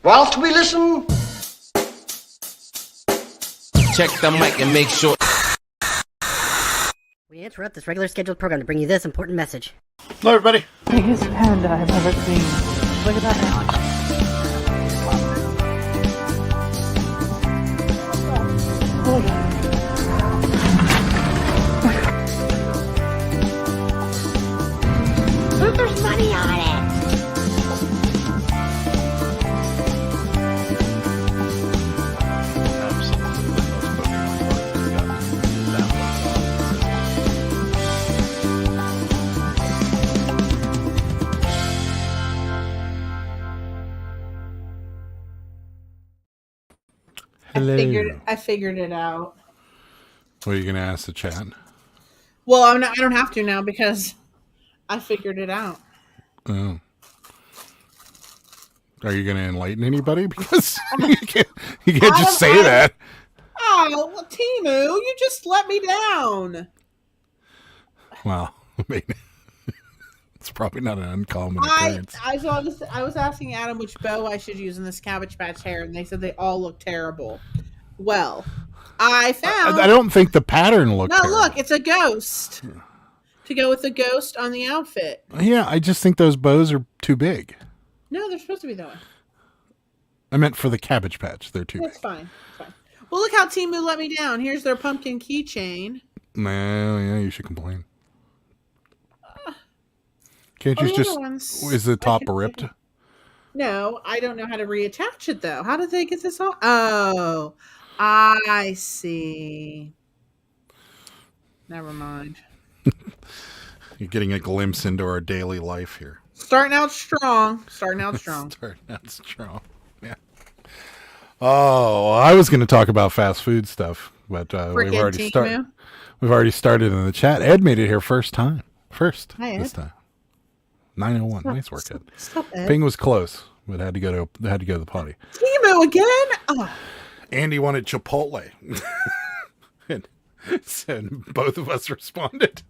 Whilst we listen, check the mic and make sure. We interrupt this regular scheduled program to bring you this important message. Hello, everybody. Biggest panda I've ever seen. Look at that now. Look, there's money on it. Hello. I figured it out. What are you going to ask the chat? Well, I don't have to now because I figured it out. Oh. Are you going to enlighten anybody? Because you can't just say that. Oh, well, Timu, you just let me down. Well, I mean, it's probably not an uncommon occurrence. I was asking Adam which bow I should use in this Cabbage Patch hair, and they said they all look terrible. Well, I found... I don't think the pattern looked terrible. Look, it's a ghost. To go with the ghost on the outfit. Yeah, I just think those bows are too big. No, they're supposed to be that way. I meant for the Cabbage Patch. They're too That's big. fine. Well, look how Timu let me down. Here's their pumpkin keychain. No, yeah, you should complain. Can't you just... Is the top ripped? No, I don't know how to reattach it, though. How did they get this on? Oh, I see. Never mind. You're getting a glimpse into our daily life here. Starting out strong. Yeah. Oh, I was going to talk about fast food stuff, but we've already started. We've already started in the chat. Ed made it here first time. Hi, This Ed. time. 9:01. Nice work, Ed. Stop, Ed. Ping was close, but had to go to the potty. Timu again? Oh. Andy wanted Chipotle, and so both of us responded.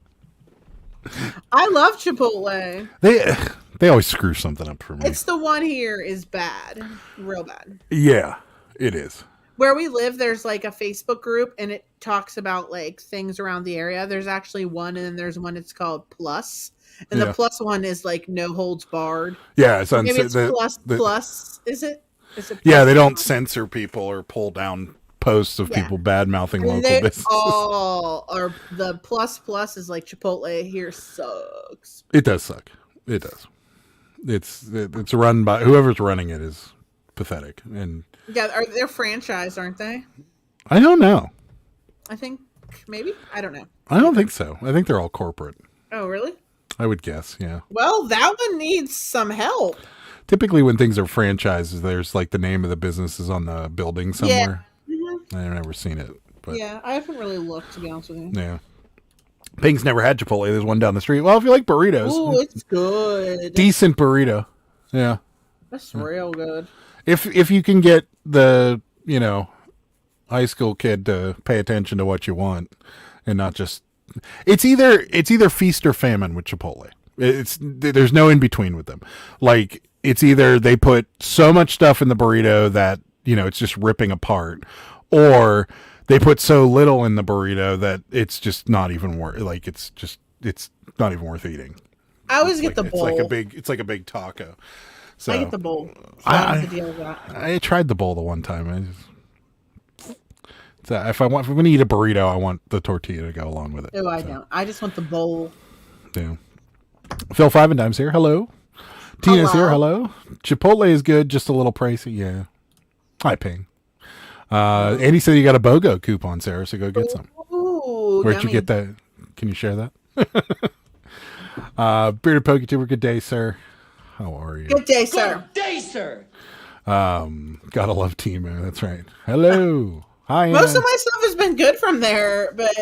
I love Chipotle. They always screw something up for me. It's the one here is bad. Real bad. Yeah, it is. Where we live, there's like a Facebook group, and it talks about like things around the area. There's actually one, and then there's one. It's called Plus, and the Plus one is like no holds barred. Yeah, it's maybe it's plus. Is it? Yeah, they don't censor people or pull down posts of people bad mouthing local businesses. All are the plus is like Chipotle here sucks. It does suck. It does. It's run by whoever's running it is pathetic, and yeah, they're franchised, aren't they? I don't know. I think maybe I don't know. I don't think so. I think they're all corporate. Oh, really? I would guess. Yeah. Well, that one needs some help. Typically, when things are franchises, there's like the name of the business is on the building somewhere. Yeah. Mm-hmm. I've never seen it. But yeah, I haven't really looked, to be honest with you. Yeah. Ping's never had Chipotle. There's one down the street. Well, if you like burritos. Ooh, it's good. Decent burrito. Yeah. That's real good. If you can get the, high school kid to pay attention to what you want and not just it's either feast or famine with Chipotle. There's no in between with them. Like it's either they put so much stuff in the burrito that, it's just ripping apart, or they put so little in the burrito that it's just not even worth. Like it's not even worth eating. I always get the bowl. It's like a big taco. So I get the bowl. So I have to deal with that. I tried the bowl the one time. If I'm going to eat a burrito, I want the tortilla to go along with it. No, I don't. I just want the bowl. Yeah. Phil Five and Dimes here. Hello. Tina's here. Hello. Chipotle is good, just a little pricey. Yeah. Hi, Ping. Andy said you got a BOGO coupon, Sarah, so go get some. Ooh, Where'd you get that? Can you share that? Bearded PokeTuber, good day, sir. How are you? Good day, sir. Good day, sir. Gotta love Timo. That's right. Hello. Hi. Most of my stuff has been good from there, but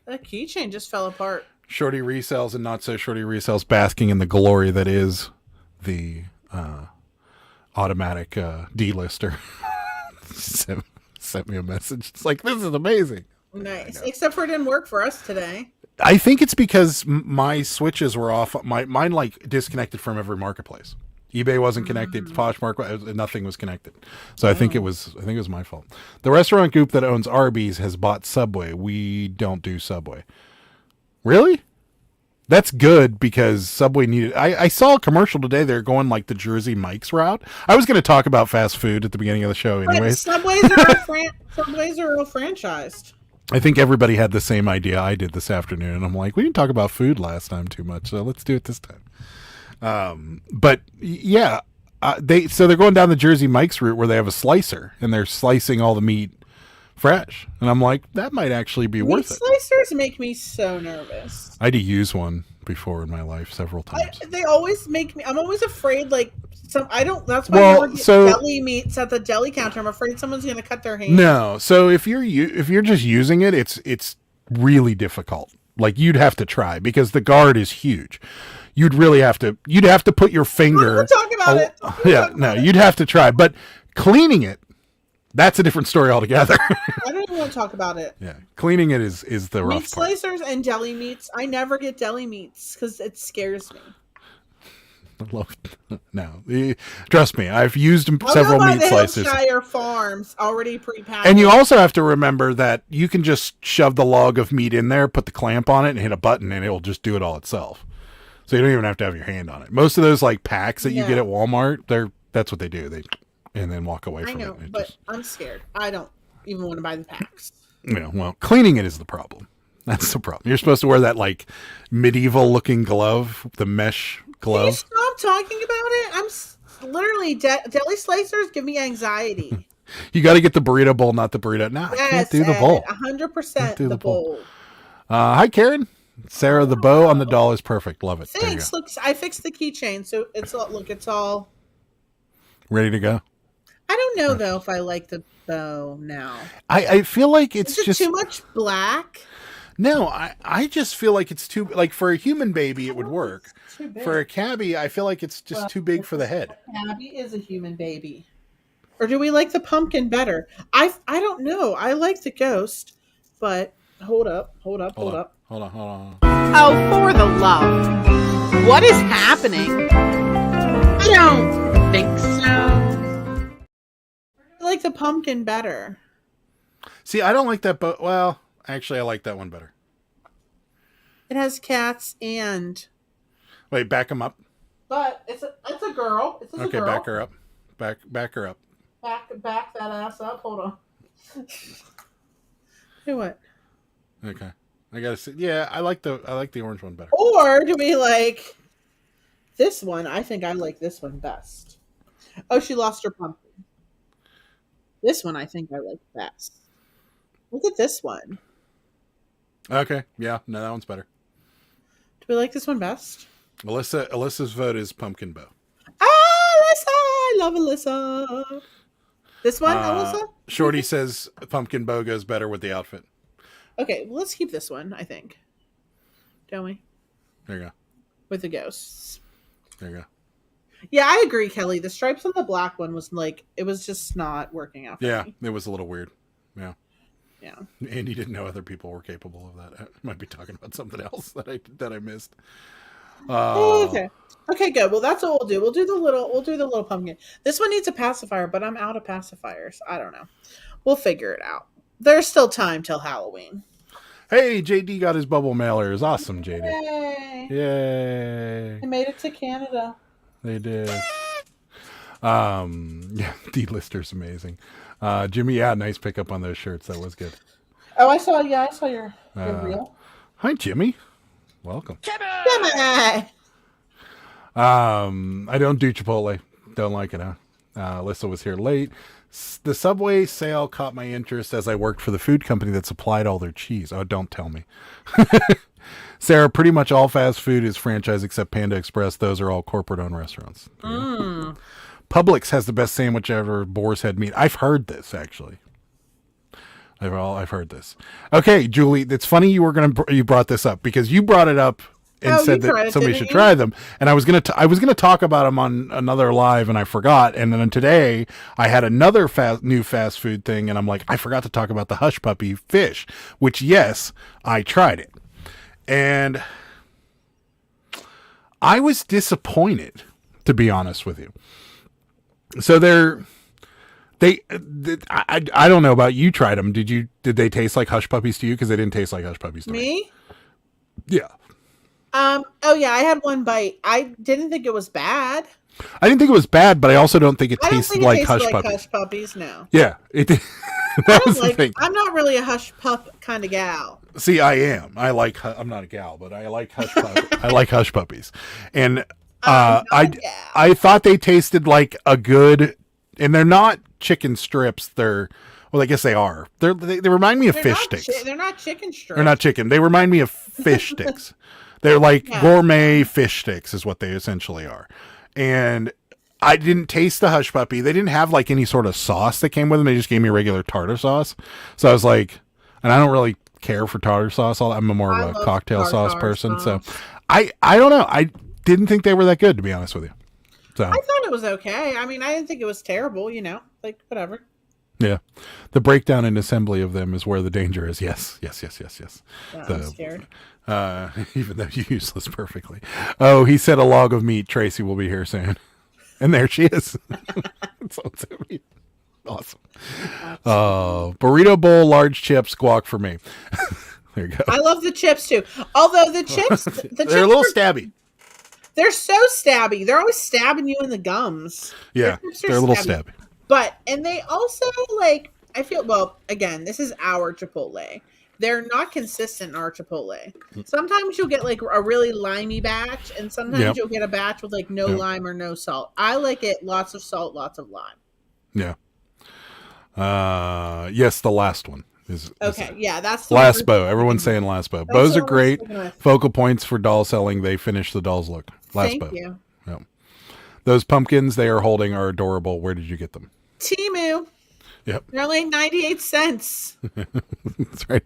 the keychain just fell apart. Shorty resells and not so shorty resells, basking in the glory that is the automatic delister. Sent me a message. It's like, this is amazing. Nice. Except for it didn't work for us today. I think it's because my switches were off. Mine like disconnected from every marketplace. eBay wasn't connected. Poshmark, nothing was connected. So I think it was my fault. The restaurant group that owns Arby's has bought Subway. We don't do Subway. Really? That's good because Subway needed. I saw a commercial today. They're going like the Jersey Mike's route. I was going to talk about fast food at the beginning of the show, anyways. Subways are all franchised. I think everybody had the same idea I did this afternoon, and I'm like, we didn't talk about food last time too much, so let's do it this time. But yeah, they're going down the Jersey Mike's route where they have a slicer and they're slicing all the meat fresh, and I'm like, that might actually be worth it. Slicers make me so nervous. I had to use one before in my life several times. They always make me. I'm always afraid. That's why I get deli meats at the deli counter. I'm afraid someone's going to cut their hand. No, so if you're just using it, it's really difficult. Like you'd have to try because the guard is huge. You'd have to put your finger. Talk about it. You'd have to try, but cleaning it. That's a different story altogether. I don't even want to talk about it. Yeah, cleaning it is the rough meat slicers part. and deli meats. I never get deli meats because it scares me. No, trust me. I've used several meat slicers. Hampshire Farms already pre-packaged. And you also have to remember that you can just shove the log of meat in there, put the clamp on it, and hit a button, and it will just do it all itself. So you don't even have to have your hand on it. Most of those like packs that you get at Walmart, that's what they do. And then walk away from it. I know, but I'm scared. I don't even want to buy the packs. Well, cleaning it is the problem. That's the problem. You're supposed to wear that like medieval looking glove, the mesh glove. Can you stop talking about it? I'm literally deli slicers give me anxiety. You got to get the burrito bowl, not the burrito. No, I can't do the bowl. 100% the bowl. Hi, Karen. Sarah, the bow on the doll is perfect. Love it. Thanks. Look, I fixed the keychain, so it's all ready to go. I don't know though if I like the bow now. I feel like it's just too much black. No, I just feel like it's too like for a human baby it would work. For a cabbie, I feel like it's just too big for the head. A cabbie is a human baby. Or do we like the pumpkin better? I don't know. I like the ghost, but hold up. Hold on. Oh, for the love. What is happening? I don't think so. I like the pumpkin better. See, I don't like that, but well, actually, I like that one better. It has cats and. Wait, back them up. But it's a girl. It's a girl. Okay, back her up. Back her up. Back that ass up. Hold on. Do what? Okay, I gotta see. Yeah, I like the orange one better. Or do we like this one? I think I like this one best. Oh, she lost her pumpkin. This one I think I like best. Look at this one. Okay, yeah, no, that one's better. Do we like this one best? Alyssa's vote is pumpkin bow. Alyssa! I love Alyssa. This one, Alyssa? Shorty says pumpkin bow goes better with the outfit. Okay, well, let's keep this one, I think. Don't we? There you go. With the ghosts. There you go. Yeah, I agree, Kelly. The stripes on the black one was like, it was just not working out for me. It was a little weird. Yeah. Yeah. Andy didn't know other people were capable of that. I might be talking about something else that I missed. Okay. Okay, good. Well, that's what we'll do. We'll do the little pumpkin. This one needs a pacifier, but I'm out of pacifiers. I don't know. We'll figure it out. There's still time till Halloween. Hey, JD got his bubble mailers. Awesome, JD. Yay. They made it to Canada. They did. Yeah, D-lister's amazing. Jimmy, nice pickup on those shirts. That was good. Oh, I saw your reel. Hi, Jimmy. Welcome. Jimmy! I don't do Chipotle. Don't like it, huh? Alyssa was here late. The Subway sale caught my interest as I worked for the food company that supplied all their cheese. Oh, don't tell me. Sarah, pretty much all fast food is franchise except Panda Express. Those are all corporate-owned restaurants. Publix has the best sandwich ever, boar's head meat. I've heard this, actually. I've heard this. Okay, Julie, it's funny you brought this up because you brought it up and said that somebody should try them. And I was gonna talk about them on another live, and I forgot. And then today I had another new fast food thing, and I'm like, I forgot to talk about the Hush Puppy fish, which yes, I tried it, and I was disappointed. to be honest with you. So I don't know about you. Tried them? Did they taste like hush puppies to you? Because they didn't taste like hush puppies to me. Me? Yeah. Oh yeah, I had one bite. I didn't think it was bad. I didn't think it was bad, but I also don't think it I don't tasted think it like tasted hush like puppies. hush puppies. No. Yeah, it did. I That was don't the thing. I'm not really a hush pup kind of gal. See, I am. I'm not a gal, but I like I like hush puppies, and I'm not a gal. I thought they tasted like a good, and they're not chicken strips. Well, I guess they are. They remind me of fish sticks. They're not chicken strips. They're not chicken. They remind me of fish sticks. They're like gourmet fish sticks is what they essentially are. And I didn't taste the hush puppy. They didn't have like any sort of sauce that came with them. They just gave me regular tartar sauce. So I was like, and I don't really care for tartar sauce. I'm more of a cocktail sauce person. So I don't know. I didn't think they were that good, to be honest with you. So I thought it was okay. I mean, I didn't think it was terrible, like whatever. Yeah. The breakdown and assembly of them is where the danger is. Yes. Yeah, I'm scared. Even though you use this perfectly. Oh, he said a log of meat. Tracy will be here soon. And there she is. It's so sweet. Awesome. Burrito bowl, large chips, guac for me. There you go. I love the chips too. Although the chips, they're a little stabby. They're so stabby. They're always stabbing you in the gums. Yeah, they're a little stabby. And they also I feel, well, again, this is our Chipotle. They're not consistent in our Chipotle. Sometimes you'll get a really limey batch, and sometimes you'll get a batch with no lime or no salt. I like it lots of salt, lots of lime. Yeah. Yes, the last one is okay. Yeah, that's the last bow. Everyone's saying last bow. Bows are great. Focal points for doll selling. They finish the doll's look. Last bow. Thank you. Yep. Those pumpkins they are holding are adorable. Where did you get them? Temu. Yep. They're only 98 cents. That's right.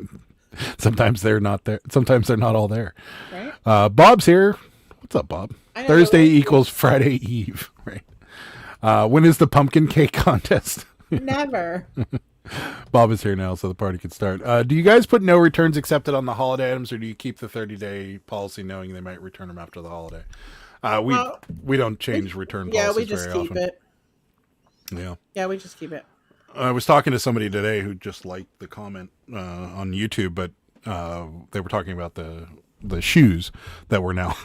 Sometimes they're not there. Sometimes they're not all there. Right. Bob's here. What's up, Bob? Thursday equals Friday Eve. Right. When is the pumpkin cake contest? Never. Bob is here now, so the party can start. Do you guys put no returns accepted on the holiday items, or do you keep the 30-day policy knowing they might return them after the holiday? We don't change return policies. Yeah, we just keep it. Yeah, we just keep it. I was talking to somebody today who just liked the comment on YouTube, but they were talking about the shoes that we're now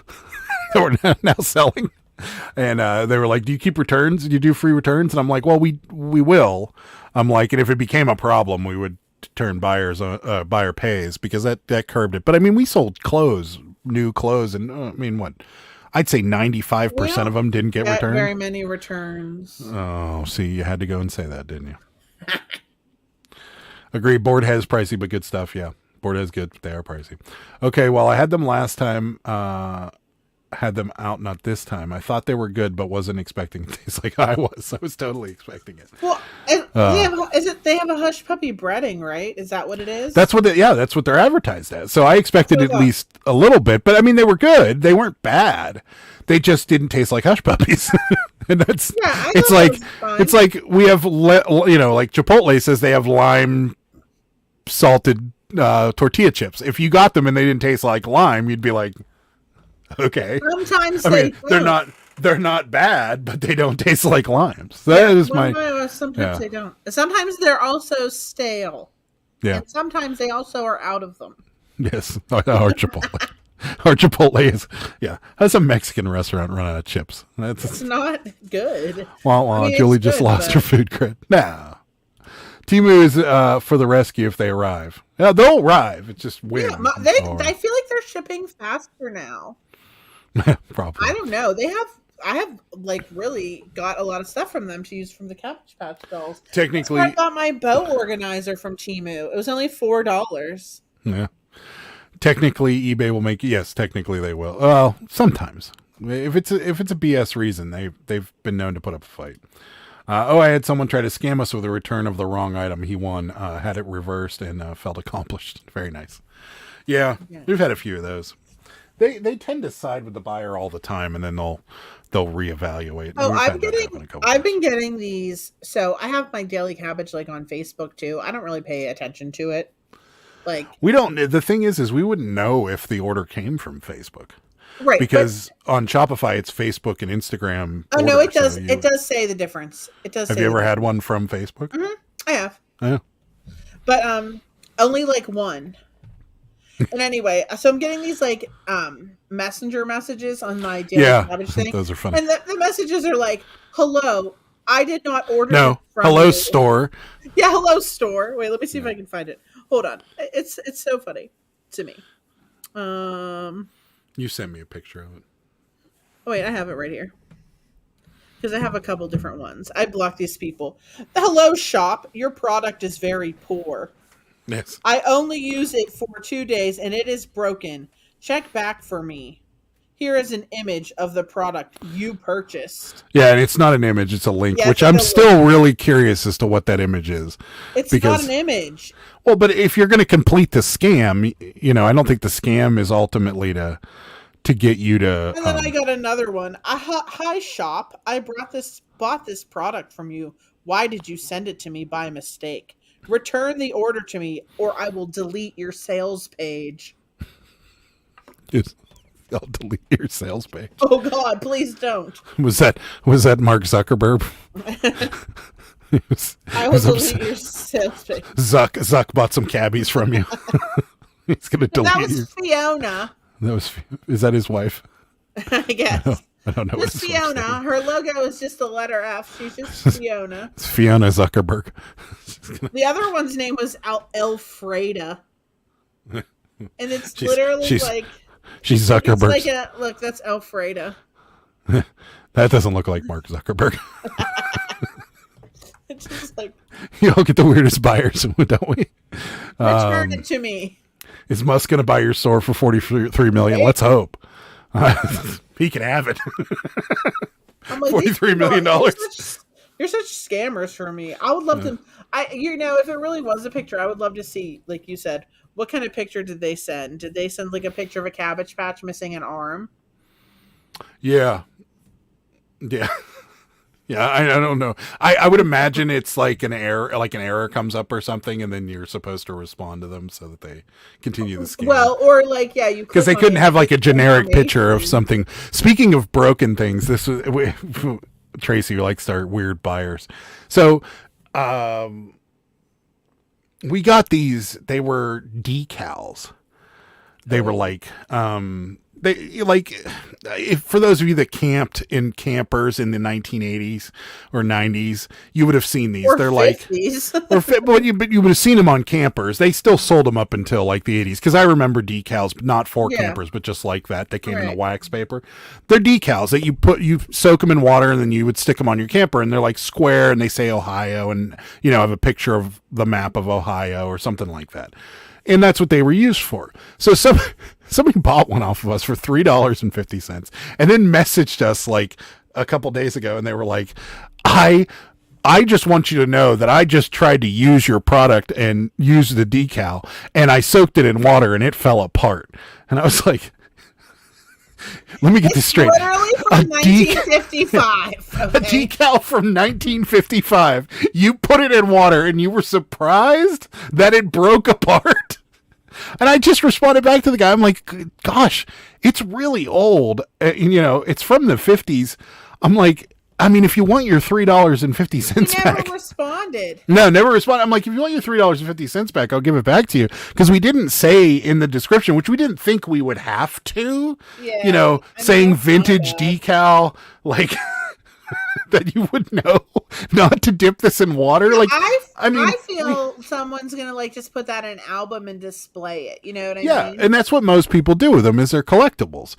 now selling, and they were like, "Do you keep returns? Do you do free returns?" And I'm like, "Well, we will." I'm like, and if it became a problem, we would turn buyer pays, because that curbed it. But I mean, we sold new clothes, and I mean, what? I'd say 95% of them didn't get returned. Very many returns. Oh, see, you had to go and say that, didn't you? Agree. Board has pricey but good stuff. Yeah, board has good. They are pricey. Okay, well, I had them last time. Had them out, not this time. I thought they were good, but wasn't expecting it to taste like I was. I was totally expecting it. Well, they have a hush puppy breading, right? Is that what it is? That's what that's what they're advertised as. So I expected at least a little bit, but I mean, they were good. They weren't bad. They just didn't taste like hush puppies. And that's it's like we have like Chipotle says they have lime salted tortilla chips. If you got them and they didn't taste like lime, you'd be like, okay. Sometimes they're not bad, but they don't taste like limes. Sometimes they don't. Sometimes they're also stale. Yeah. And sometimes they also are out of them. Yes, our Chipotle. Our Chipotle is that's a Mexican restaurant run out of chips. It's not good. Wah. Julie just lost her food cred. Nah. Temu is for the rescue if they arrive. Yeah, they'll arrive. It's just weird. Yeah, I feel like they're shipping faster now. Probably. I don't know. I have really got a lot of stuff from them to use from the Cabbage Patch dolls. Technically, I got my bow organizer from Temu. It was only $4. Yeah. Technically, eBay will make. Yes, technically they will. Well, sometimes if it's a BS reason, they've been known to put up a fight. I had someone try to scam us with a return of the wrong item. He won, had it reversed, and felt accomplished. Very nice. Yeah, we've had a few of those. They tend to side with the buyer all the time, and then they'll reevaluate. Oh, I've been getting these. So I have my daily cabbage on Facebook too. I don't really pay attention to it. We don't. The thing is we wouldn't know if the order came from Facebook. Right, because on Shopify it's Facebook and Instagram. Oh no, order, it does. so It does say the difference. It does. Have say you the ever had difference. one from Facebook? Mm-hmm. I have, Yeah. but only like one. And anyway, so I'm getting these like messenger messages on my daily cabbage thing. Those are funny. And the messages are like, "Hello, I did not order." No, this from hello you." store. Yeah, hello store. Wait, let me see if I can find it. Hold on. It's so funny to me. You sent me a picture of it. Oh wait, I have it right here. Because I have a couple different ones. I blocked these people. Hello shop, your product is very poor. Yes. I only use it for 2 days and it is broken. Check back for me. Here is an image of the product you purchased. Yeah, and it's not an image, it's a link, Yeah, which it's I'm like a still really curious as to what that image is. It's because, not an image. Well, but if you're going to complete the scam, you know, I don't think the scam is ultimately to get you to. And then I got another one. Hi shop. I bought this product from you. Why did you send it to me by mistake? Return the order to me, or I will delete your sales page. I'll delete your sales page. Oh God, please don't. Was that Mark Zuckerberg? I will delete your sales page. Zuck bought some cabbies from you. He's gonna delete That was you. Fiona. Is that his wife? I guess. I don't know. Miss Fiona. Her logo is just the letter F. She's just Fiona. It's Fiona Zuckerberg. The other one's name was Elfreda. And it's literally like... She's Zuckerberg. It's like look, that's Elfreda. That doesn't look like Mark Zuckerberg. It's just like... You all get the weirdest buyers, don't we? Return it to me. Is Musk going to buy your store for $43 million? Right? Let's hope. He can have it. I'm like, $43 million. You're such scammers for me. I would love to. If it really was a picture, I would love to see, like you said, what kind of picture did they send? Did they send like a picture of a Cabbage Patch missing an arm? Yeah. Yeah, I don't know. I would imagine it's like an error comes up or something, and then you're supposed to respond to them so that they continue the scam. Well, or like, yeah, you because they couldn't have like a generic picture of something. Speaking of broken things, this was Tracy likes our weird buyers. So, we got these. They were decals. They were like, for those of you that camped in campers in the 1980s or 90s, you would have seen these. Or they're 50s. but you would have seen them on campers. They still sold them up until like the 80s, because I remember decals, not for campers, but just like that. They came in the wax paper. They're decals that you soak them in water and then you would stick them on your camper, and they're like square and they say Ohio, and have a picture of the map of Ohio or something like that. And that's what they were used for. So somebody bought one off of us for $3.50 and then messaged us like a couple days ago, and they were like, I just want you to know that I just tried to use your product and use the decal, and I soaked it in water and it fell apart. And I was like, let me get this straight. Literally from 1955. A decal from 1955. You put it in water and you were surprised that it broke apart. And I just responded back to the guy. I'm like, gosh, it's really old. It's from the 50s. I'm like, I mean, if you want your $3.50 back. Never responded. No, never responded. I'm like, if you want your $3.50 back, I'll give it back to you. Because we didn't say in the description, which we didn't think we would have to, saying vintage decal, like that you would know not to dip this in water. No, like, I feel someone's going to like just put that in an album and display it. You know what I mean? Yeah, and that's what most people do with them, is they're collectibles.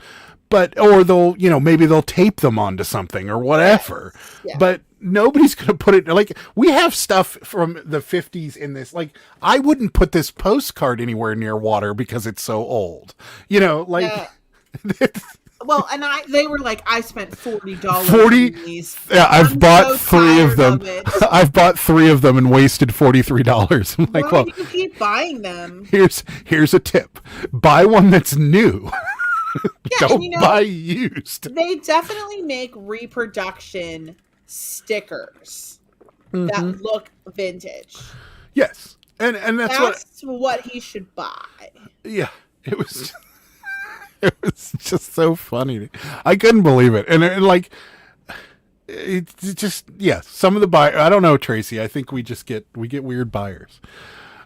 Or they'll, maybe they'll tape them onto something or whatever. Yes. Yeah. But nobody's going to put it, like, we have stuff from the 50s in this. Like, I wouldn't put this postcard anywhere near water because it's so old. Like. Yeah. Well, and they were like, I spent $40 on these. Yeah, I've bought 3 of them. I've bought 3 of them and wasted $43. I'm like, why do you keep buying them? Here's a tip. Buy one that's new. Yeah, don't buy used. They definitely make reproduction stickers that look vintage. Yes, and that's what he should buy. Yeah, it was. It was just so funny. I couldn't believe it. And like, it's just, yeah, some of the buyers, I don't know, Tracy. I think we get weird buyers.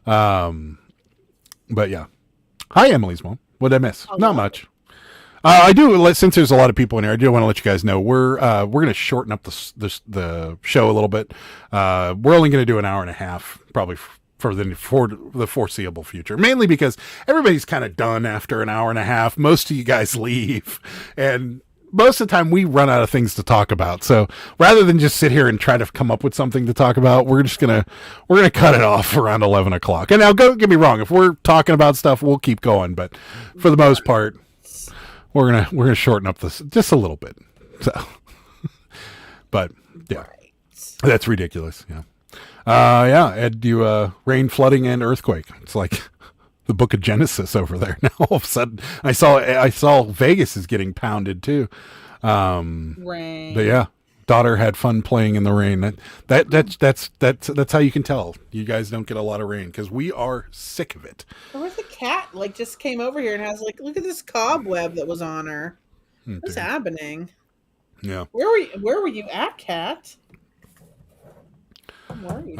But yeah. Hi, Emily's mom. What did I miss? Hello. Not much. I do, since there's a lot of people in here, I do want to let you guys know we're going to shorten up the show a little bit. We're only going to do an hour and a half, probably for the foreseeable future, mainly because everybody's kind of done after an hour and a half. Most of you guys leave, and most of the time we run out of things to talk about. So rather than just sit here and try to come up with something to talk about, we're gonna cut it off around 11 o'clock. And now, don't get me wrong, if we're talking about stuff, we'll keep going. But for the most part, we're gonna shorten up this just a little bit. So, but yeah, that's ridiculous. Yeah. Yeah, Ed, you rain, flooding, and earthquake. It's like the Book of Genesis over there. Now all of a sudden, I saw Vegas is getting pounded too. Rain. But yeah, daughter had fun playing in the rain. That's how you can tell you guys don't get a lot of rain, because we are sick of it. Where's the cat? Like, just came over here and has like, look at this cobweb that was on her. What's happening? Yeah. Where were you at, cat? I'm worried.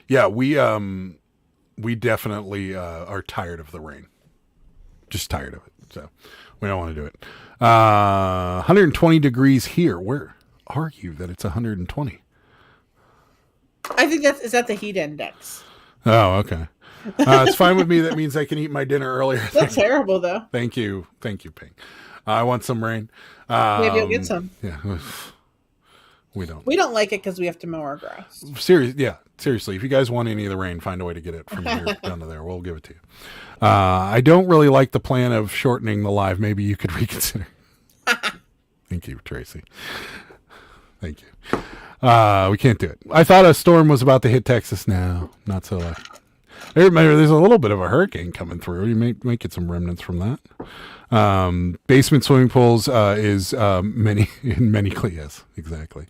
Yeah, we definitely are tired of the rain. Just tired of it. So we don't want to do it. 120 degrees here. Where are you that it's 120? I think is that the heat index. Oh, okay. It's fine with me. That means I can eat my dinner earlier. That's terrible, though. Thank you, Ping. I want some rain. Maybe you'll get some. Yeah. We don't. We don't like it because we have to mow our grass. Seriously. If you guys want any of the rain, find a way to get it from here down to there. We'll give it to you. I don't really like the plan of shortening the live. Maybe you could reconsider. Thank you, Tracy. Thank you. We can't do it. I thought a storm was about to hit Texas. No, not so loud. There's a little bit of a hurricane coming through. You might get some remnants from that. Basement swimming pools is many yes, exactly.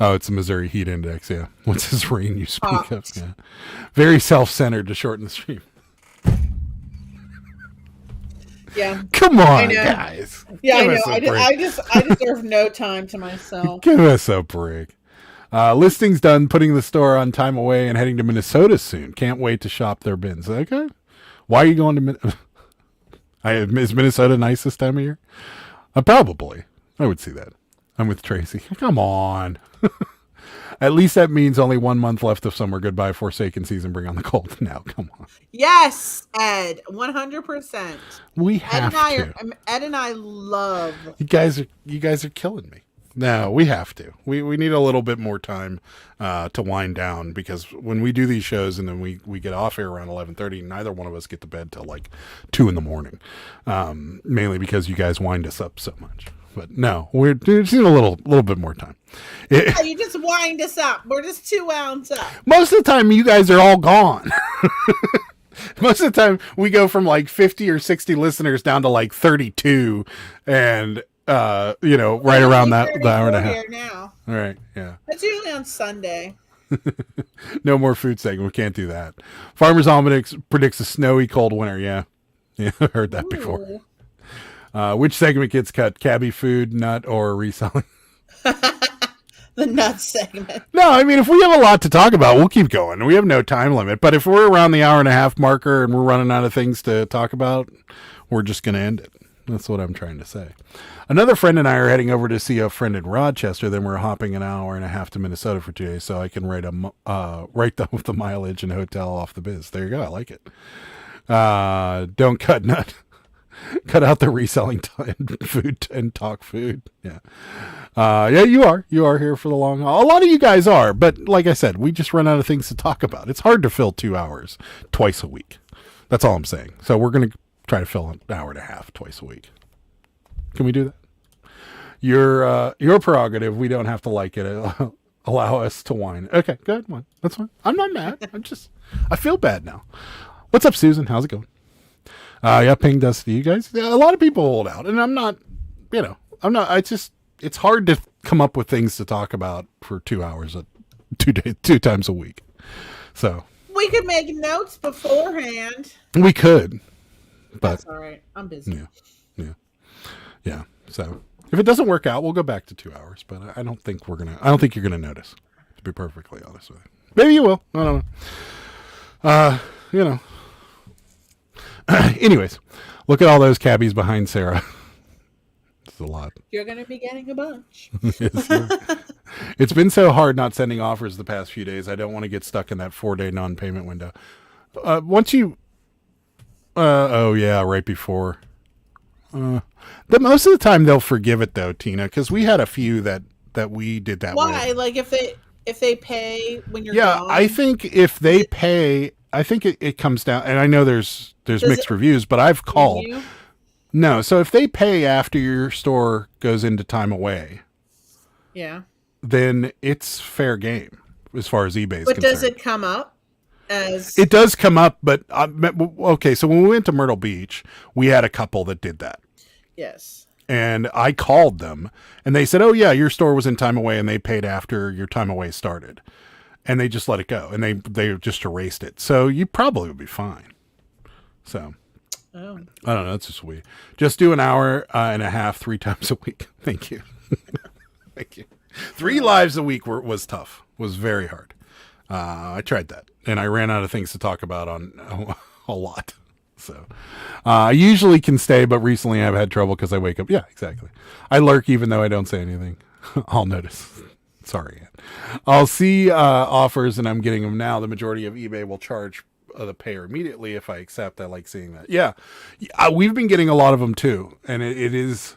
Oh, it's the Missouri heat index. Yeah. What's this rain you speak of? Yeah. Very self-centered to shorten the stream. Yeah. Come on, guys. Yeah, I know. I deserve no time to myself. Give us a break. Listings done. Putting the store on time away and heading to Minnesota soon. Can't wait to shop their bins. Okay. Why are you going to Minnesota? Is Minnesota nice this time of year? Probably. I would see that. I'm with Tracy. Come on. At least that means only 1 month left of summer. Goodbye, Forsaken season. Bring on the cold. Now, come on. Yes, Ed. 100%. We have to. Ed and I love. You guys are killing me. No, we have to. We need a little bit more time to wind down, because when we do these shows and then we get off air around 11:30, neither one of us get to bed till like 2 a.m. Mainly because you guys wind us up so much. But no, we just need a little bit more time. You just wind us up. We're just 2 ounce up. Most of the time, you guys are all gone. Most of the time, we go from like 50 or 60 listeners down to like 32, and right around that the hour and a half. Now. All right, yeah. It's usually on Sunday. No more food segment. We can't do that. Farmer's Almanac predicts a snowy, cold winter. Yeah, I've heard that before. Which segment gets cut? Cabbie food, nut, or reselling? The nut segment. No, I mean, if we have a lot to talk about, we'll keep going. We have no time limit. But if we're around the hour and a half marker and we're running out of things to talk about, we're just going to end it. That's what I'm trying to say. Another friend and I are heading over to see a friend in Rochester. Then we're hopping an hour and a half to Minnesota for 2 days, so I can write the mileage and hotel off the biz. There you go. I like it. Don't cut nut. Cut out the reselling food and talk food. Yeah. Yeah, you are here for the long haul. A lot of you guys are, but like I said, we just run out of things to talk about. It's hard to fill 2 hours twice a week. That's all I'm saying. So we're going to try to fill an hour and a half twice a week. Can we do that? Your prerogative. We don't have to like it. Allow us to whine. Okay, good one. That's fine. I'm not mad. I feel bad now. What's up, Susan? How's it going? Yeah, ping does to you guys. A lot of people hold out, and I'm not. It's hard to come up with things to talk about for 2 hours, 2 times a week. So we could make notes beforehand. We could. But That's all right. I'm busy. Yeah. So if it doesn't work out, we'll go back to 2 hours. But I don't think you're gonna notice. To be perfectly honest with you, maybe you will. I don't know. Anyways, look at all those cabbies behind Sarah. It's a lot. You're going to be getting a bunch. It's been so hard not sending offers the past few days. I don't want to get stuck in that 4-day non-payment window. Once you, right before. But most of the time they'll forgive it though, Tina, because we had a few that we did that. Why? With. Like if they pay when you're gone? I think if they pay, I think it comes down, and I know there's mixed reviews, but I've called. No, so if they pay after your store goes into time away, then it's fair game as far as eBay's concerned. But does it come up as? It does come up, but okay. So when we went to Myrtle Beach, we had a couple that did that. Yes. And I called them, and they said, "Oh yeah, your store was in time away, and they paid after your time away started," and they just let it go, and they just erased it. So you probably would be fine. So. Oh. I don't know. That's just weird. Just do an hour and a half 3 times a week. Thank you. Thank you. 3 lives a week was tough. Was very hard. I tried that, and I ran out of things to talk about on a lot. So I usually can stay, but recently I've had trouble because I wake up. Yeah, exactly. I lurk even though I don't say anything. I'll notice. Sorry. I'll see offers, and I'm getting them now. The majority of eBay will charge the payer immediately if I accept. I like seeing that. Yeah, we've been getting a lot of them too, and it is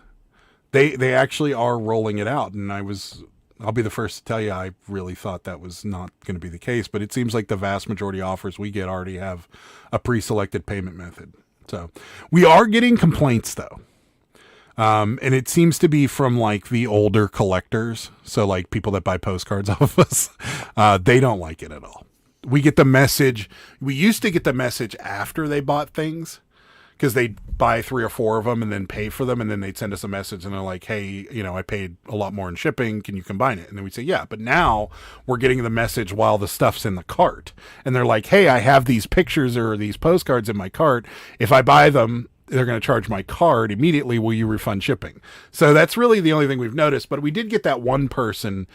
they actually are rolling it out. And I'll be the first to tell you, I really thought that was not going to be the case, but it seems like the vast majority of offers we get already have a pre-selected payment method. So we are getting complaints though. And it seems to be from like the older collectors. So like people that buy postcards off of us, they don't like it at all. We get the message. We used to get the message after they bought things because they'd buy 3 or 4 of them and then pay for them. And then they'd send us a message and they're like, hey, I paid a lot more in shipping. Can you combine it? And then we'd say, yeah. But now we're getting the message while the stuff's in the cart. And they're like, hey, I have these pictures or these postcards in my cart. If I buy them, they're going to charge my card immediately. Will you refund shipping? So that's really the only thing we've noticed. But we did get that one person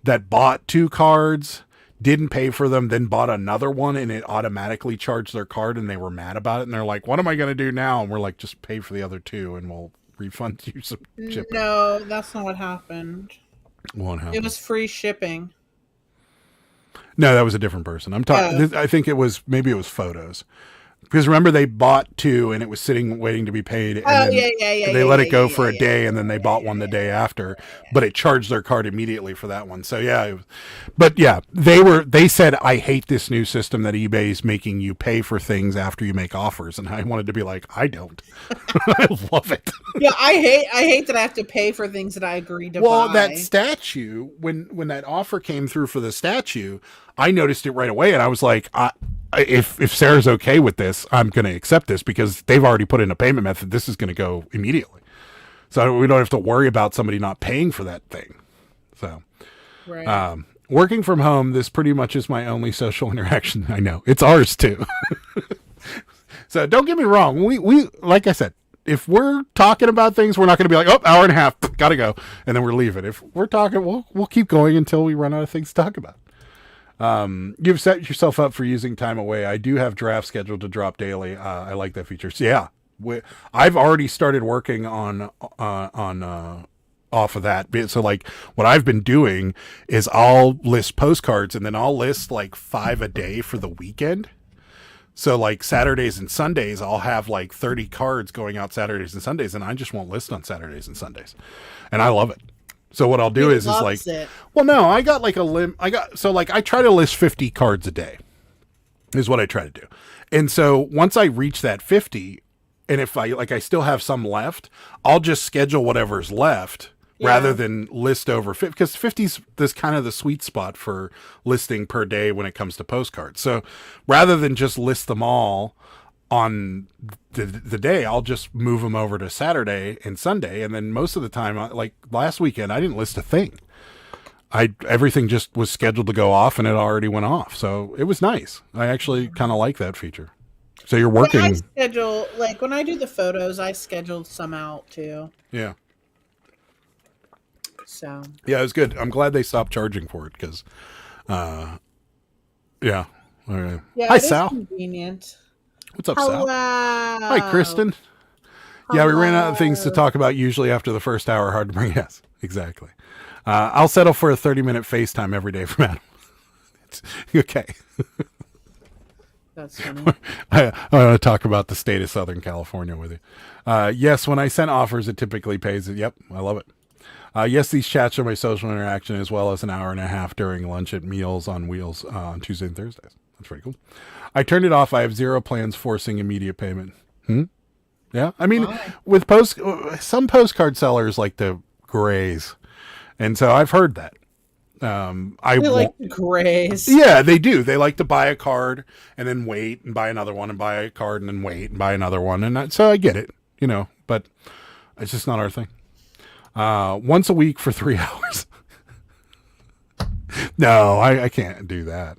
that bought 2 cards, didn't pay for them, then bought another one, and it automatically charged their card, and they were mad about it. And they're like, what am I going to do now? And we're like, just pay for the other 2 and we'll refund you some shipping. No, that's not what happened. What happened? It was free shipping. No, that was a different person. I'm talking, I think maybe it was photos. Because remember, they bought 2 and it was sitting waiting to be paid. And they let it go for a day, and then they bought one the day after. But it charged their card immediately for that one. So they said, I hate this new system that eBay's making you pay for things after you make offers. And I wanted to be like, I don't. I love it. Yeah, I hate that I have to pay for things that I agreed to buy. Well, that statue, when that offer came through for the statue, I noticed it right away, and I was like, if Sarah's okay with this, I'm going to accept this because they've already put in a payment method. This is going to go immediately. So we don't have to worry about somebody not paying for that thing. So, right. Working from home, this pretty much is my only social interaction. I know it's ours too. So don't get me wrong. We, like I said, if we're talking about things, we're not going to be like, hour and a half, gotta go. And then we're leaving. If we're talking, we'll keep going until we run out of things to talk about. You've set yourself up for using time away. I do have drafts scheduled to drop daily. I like that feature. So yeah, I've already started working on off of that. So like what I've been doing is I'll list postcards and then I'll list like 5 a day for the weekend. So like Saturdays and Sundays, I'll have like 30 cards going out Saturdays and Sundays, and I just won't list on Saturdays and Sundays. And I love it. So what I'll do is like, well, no, I got like I try to list 50 cards a day is what I try to do. And so once I reach that 50, and if I still have some left, I'll just schedule whatever's left rather than list over 50, because 50's this kind of the sweet spot for listing per day when it comes to postcards. So rather than just list them all on the day, I'll just move them over to Saturday and Sunday. And then most of the time, like last weekend, I didn't list a thing. Everything just was scheduled to go off and it already went off. So it was nice. I actually kind of like that feature. So you're Yeah, I working. schedule, like when I do the photos, I scheduled some out too. Yeah. So Yeah, it was good. I'm glad they stopped charging for it because, yeah. Okay. yeah, Hi, it is Sal. convenient. What's up, Hello. Sal? Hi, Kristen. Yeah, we ran out of things to talk about usually after the first hour. Hard to bring. Yes, exactly. I'll settle for a 30-minute FaceTime every day from Adam. Okay. That's funny. I want to talk about the state of Southern California with you. Yes, when I send offers, it typically pays it. Yep, I love it. Yes, these chats are my social interaction as well as an hour and a half during lunch at Meals on Wheels on Tuesday and Thursdays. That's pretty cool. I turned it off. I have zero plans forcing immediate payment. Yeah, I mean, with some postcard sellers like to graze, and so I've heard that. I like the grays. Yeah, they do. They like to buy a card and then wait and buy another one and buy a card and then wait and buy another one, and so I get it, but it's just not our thing. Once a week for 3 hours. No, I can't do that.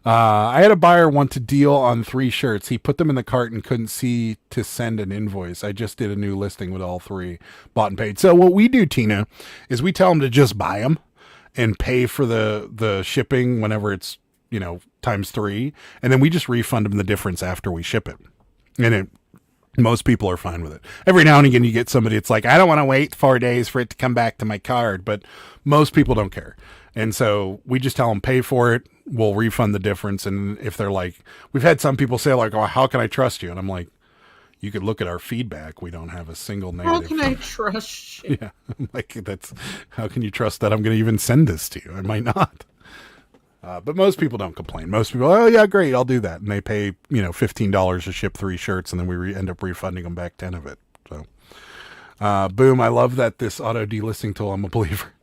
I had a buyer want to deal on 3 shirts. He put them in the cart and couldn't see to send an invoice. I just did a new listing with all 3 bought and paid. So what we do, Tina, is we tell them to just buy them and pay for the shipping whenever it's, times 3. And then we just refund them the difference after we ship it. And most people are fine with it. Every now and again, you get somebody, it's like, I don't want to wait 4 days for it to come back to my card, but most people don't care. And so we just tell them pay for it. We'll refund the difference. And if they're like, we've had some people say like, oh, how can I trust you? And I'm like, you could look at our feedback. We don't have a single negative. How can I trust you? Yeah. I'm like, how can you trust that I'm going to even send this to you? I might not. But most people don't complain. Most people, oh yeah, great, I'll do that. And they pay, $15 to ship 3 shirts, and then we end up refunding them back 10 of it. So, boom. I love that this auto delisting tool. I'm a believer.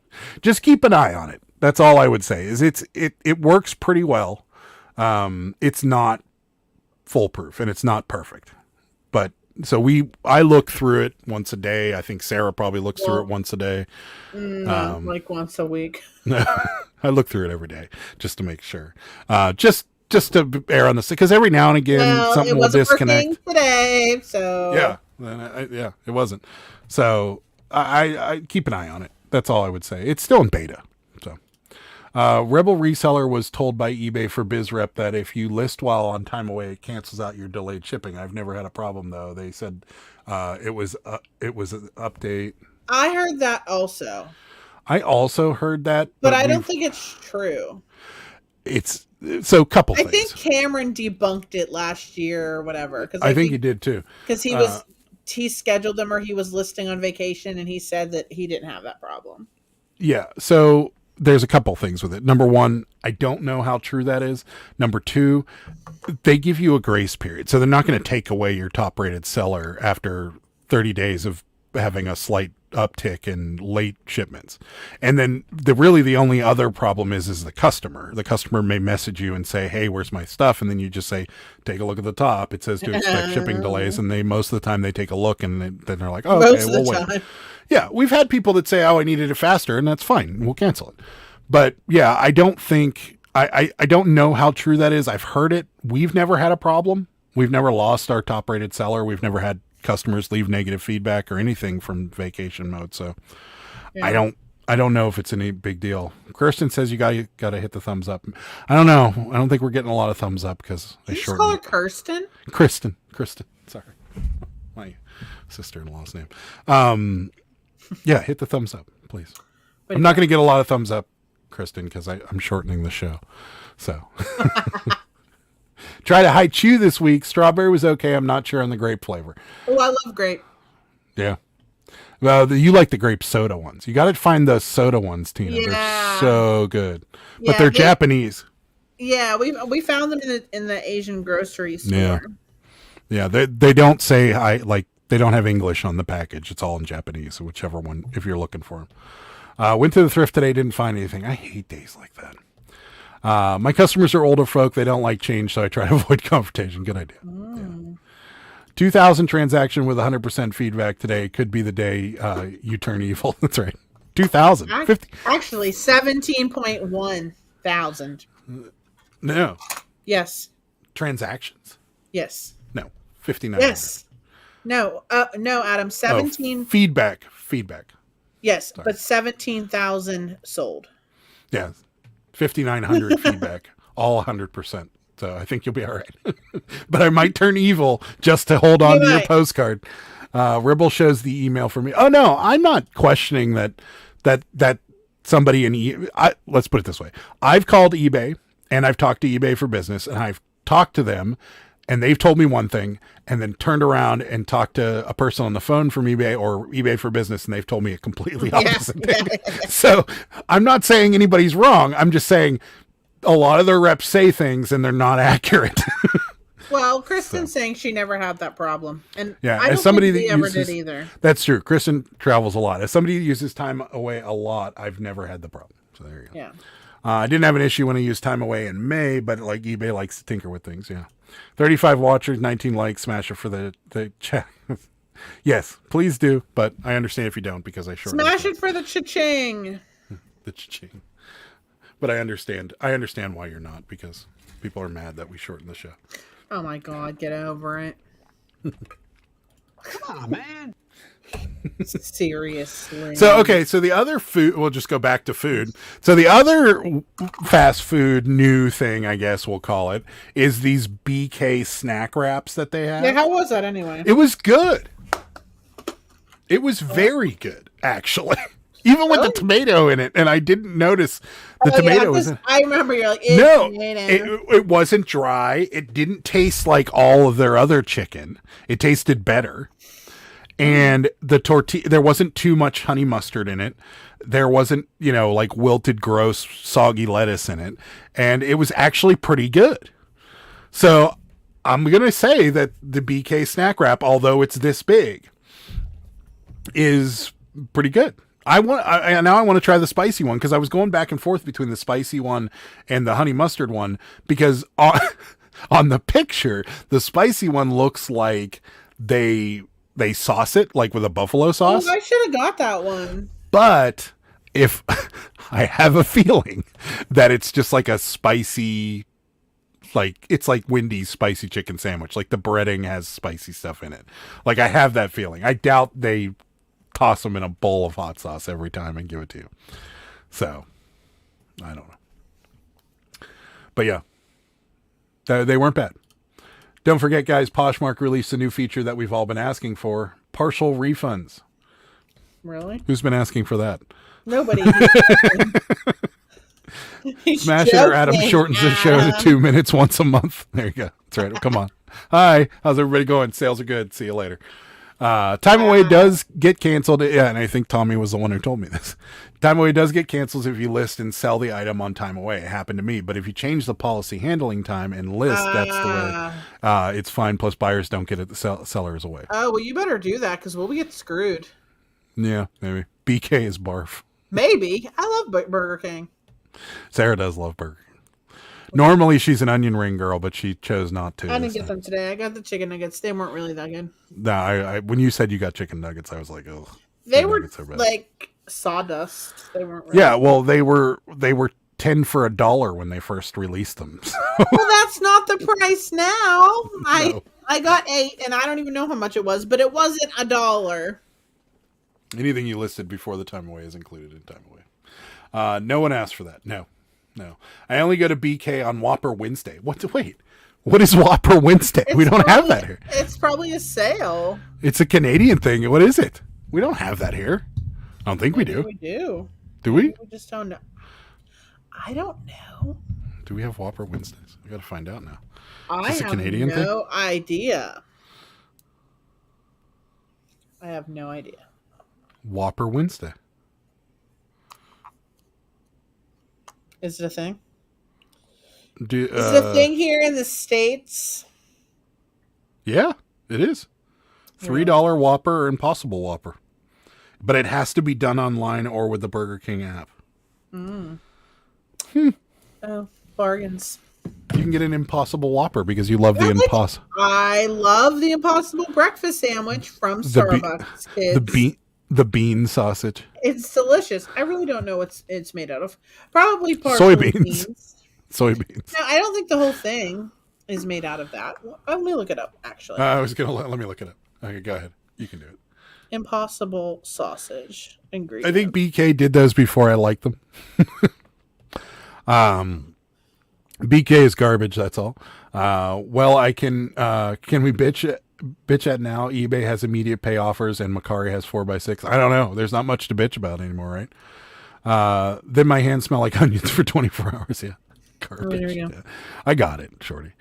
Just keep an eye on it. That's all I would say is it works pretty well. It's not foolproof and it's not perfect, but so I look through it once a day. I think Sarah probably looks through it once a day. Like once a week. I look through it every day just to make sure. Just to err on the side, because every now and again something will disconnect. Today, so yeah, it wasn't. So I keep an eye on it. That's all I would say. It's still in beta. So Rebel Reseller was told by eBay for BizRep that if you list while on time away, it cancels out your delayed shipping. I've never had a problem though. They said it was an update. I heard that also. I also heard that, but I don't think it's true. It's so couple things. I think Cameron debunked it last year or whatever. Because I think he did too. Because he scheduled them or he was listing on vacation and he said that he didn't have that problem. Yeah. So there's a couple things with it. Number 1, I don't know how true that is. Number 2, they give you a grace period. So they're not going to take away your top rated seller after 30 days of having a slight uptick in late shipments. And then the only other problem is the customer. The customer may message you and say, hey, where's my stuff? And then you just say, take a look at the top. It says to expect shipping delays. And most of the time they take a look and then they're like, oh, okay, we'll wait. Yeah, we've had people that say, oh, I needed it faster, and that's fine. We'll cancel it. But yeah, I don't think, I don't know how true that is. I've heard it. We've never had a problem. We've never lost our top rated seller. We've never had customers leave negative feedback or anything from vacation mode. So yeah. I don't know if it's any big deal. Kirsten says you got to hit the thumbs up. I don't know. I don't think we're getting a lot of thumbs up because I shortened. Call her Kirsten? Kristen. Sorry. My sister-in-law's name. Yeah, hit the thumbs up, please. I'm not going to get a lot of thumbs up, Kristen, because I'm shortening the show. So try to high chew this week. Strawberry was okay. I'm not sure on the grape flavor. Oh, I love grape. Yeah. Well, you like the grape soda ones. You got to find those soda ones, Tina. Yeah. They're so good, but they're Japanese. Yeah, we found them in the Asian grocery store. Yeah. They don't say they don't have English on the package. It's all in Japanese, whichever one, if you're looking for them. Went to the thrift today, didn't find anything. I hate days like that. My customers are older folk. They don't like change, so I try to avoid confrontation. Good idea. Yeah. 2,000 transaction with 100% feedback today. Could be the day you turn evil. That's right. 2,000. Actually, 17.1 thousand. No. Yes. Transactions. Yes. No, 5,900. Yes. No. No, Adam. 17. Feedback. Yes, Sorry. but 17,000 sold. Yeah, 5,900 feedback, all 100%. So I think you'll be all right. But I might turn evil just to hold on to your postcard. Ribble shows the email for me. Oh no, I'm not questioning that somebody in let's put it this way. I've called eBay and I've talked to eBay for Business, and I've talked to them, and they've told me one thing, and then turned around and talked to a person on the phone from eBay or eBay for Business, and they've told me a completely opposite thing. So I'm not saying anybody's wrong. I'm just saying a lot of their reps say things and they're not accurate. Well, Kristen's saying she never had that problem, and yeah, I don't as somebody think that ever uses, did either. That's true. Kristen travels a lot. As somebody who uses time away a lot, I've never had the problem. So there you go. Yeah. I didn't have an issue when I used time away in May, but like eBay likes to tinker with things. Yeah. 35 watchers, 19 likes. Smash it for the chat. Yes, please do. But I understand if you don't, because I smash it for the cha-ching. The cha-ching. But I understand why you're not, because people are mad that we shorten the show. Oh my God, get over it. Come on, man. Seriously. So the other food, we'll just go back to food. So the other fast food new thing, I guess we'll call it, is these BK snack wraps that they have. Yeah, how was that anyway? It was good. It was very good, actually. Even with the tomato in it, and I didn't notice the tomato was in. I remember you're like, no, it wasn't dry. It didn't taste like all of their other chicken. It tasted better. And the tortilla, there wasn't too much honey mustard in it. There wasn't, like wilted, gross, soggy lettuce in it. And it was actually pretty good. So I'm going to say that the BK snack wrap, although it's this big, is pretty good. Now I want to try the spicy one, because I was going back and forth between the spicy one and the honey mustard one, because on the picture, the spicy one looks like they sauce it like with a buffalo sauce. Oh, I should have got that one. But if I have a feeling that it's just like a spicy, like it's like Wendy's spicy chicken sandwich. Like the breading has spicy stuff in it. Like I have that feeling. I doubt they toss them in a bowl of hot sauce every time and give it to you. So I don't know. But yeah, they weren't bad. Don't forget, guys, Poshmark released a new feature that we've all been asking for: partial refunds. Really? Who's been asking for that? Nobody. Smash it, or Adam shortens the show to 2 minutes once a month. There you go. That's right. Come on. Hi. How's everybody going? Sales are good. See you later. Time away does get canceled. Yeah, and I think Tommy was the one who told me this. Time away does get canceled if you list and sell the item on time away. It happened to me. But if you change the policy handling time and list, that's the way. It's fine. Plus buyers don't get it. The sellers away. Oh, well, you better do that, because we'll get screwed. Yeah, maybe. BK is barf. Maybe. I love Burger King. Sarah does love Burger King. Normally she's an onion ring girl, but she chose not to. I didn't get them today. I got the chicken nuggets. They weren't really that good. No, I when you said you got chicken nuggets, I was like, oh. They were like sawdust. They weren't. Really yeah, well, they were 10 for $1 when they first released them. So. Well, that's not the price now. No. I got 8, and I don't even know how much it was, but it wasn't $1. Anything you listed before the time away is included in time away. No one asked for that. No. I only go to BK on Whopper Wednesday. What is Whopper Wednesday? We don't have that here. It's probably a sale. It's a Canadian thing. What is it? We don't have that here. I don't think we do. We do. Do we? We just don't know. I don't know. Do we have Whopper Wednesdays? I got to find out now. I have no idea. I have no idea. Whopper Wednesday. Is it a thing? Is it a thing here in the States? Yeah, it is. $3 Whopper or Impossible Whopper. But it has to be done online or with the Burger King app. Oh, bargains. You can get an Impossible Whopper because you love the Impossible. I love the Impossible breakfast sandwich from Starbucks. The bean sausage. It's delicious. I really don't know what it's made out of. Probably soybeans. Soybeans. No, I don't think the whole thing. is made out of that. Let me look it up, actually. I was gonna let me look it up. Okay, go ahead. You can do it. Impossible sausage ingredients. I think BK did those before I liked them. BK is garbage. That's all. Well, I can we bitch at now? eBay has immediate pay offers and Macari has 4x6. I don't know. There's not much to bitch about anymore, right? Then my hands smell like onions for 24 hours. Yeah. Garbage. There we go. Yeah. I got it, Shorty.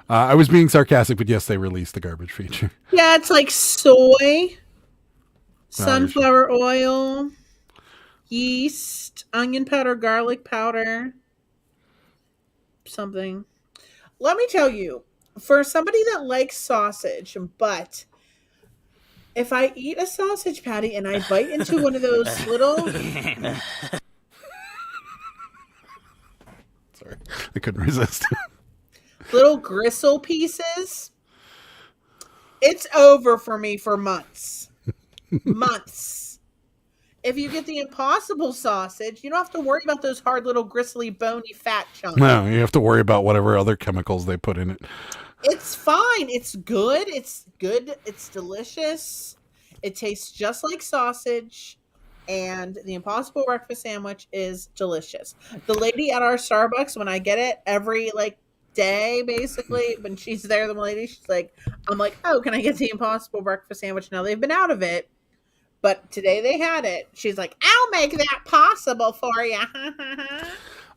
I was being sarcastic, but yes, they released the garbage feature. Yeah, it's like soy, sunflower oil, yeast, onion powder, garlic powder, something. Let me tell you, for somebody that likes sausage, but if I eat a sausage patty and I bite into one of those little... Sorry, I couldn't resist. little gristle pieces, it's over for me for months. Months. If you get the Impossible sausage, you don't have to worry about those hard little gristly, bony, fat chunks. No, you have to worry about whatever other chemicals they put in it. It's fine. It's good. It's good. It's delicious. It tastes just like sausage. And the Impossible breakfast sandwich is delicious. The lady at our Starbucks, when I get it every day, basically, when she's there, the lady, she's like, I'm like, oh, can I get the Impossible breakfast sandwich? Now they've been out of it, but today they had it. She's like, I'll make that possible for you.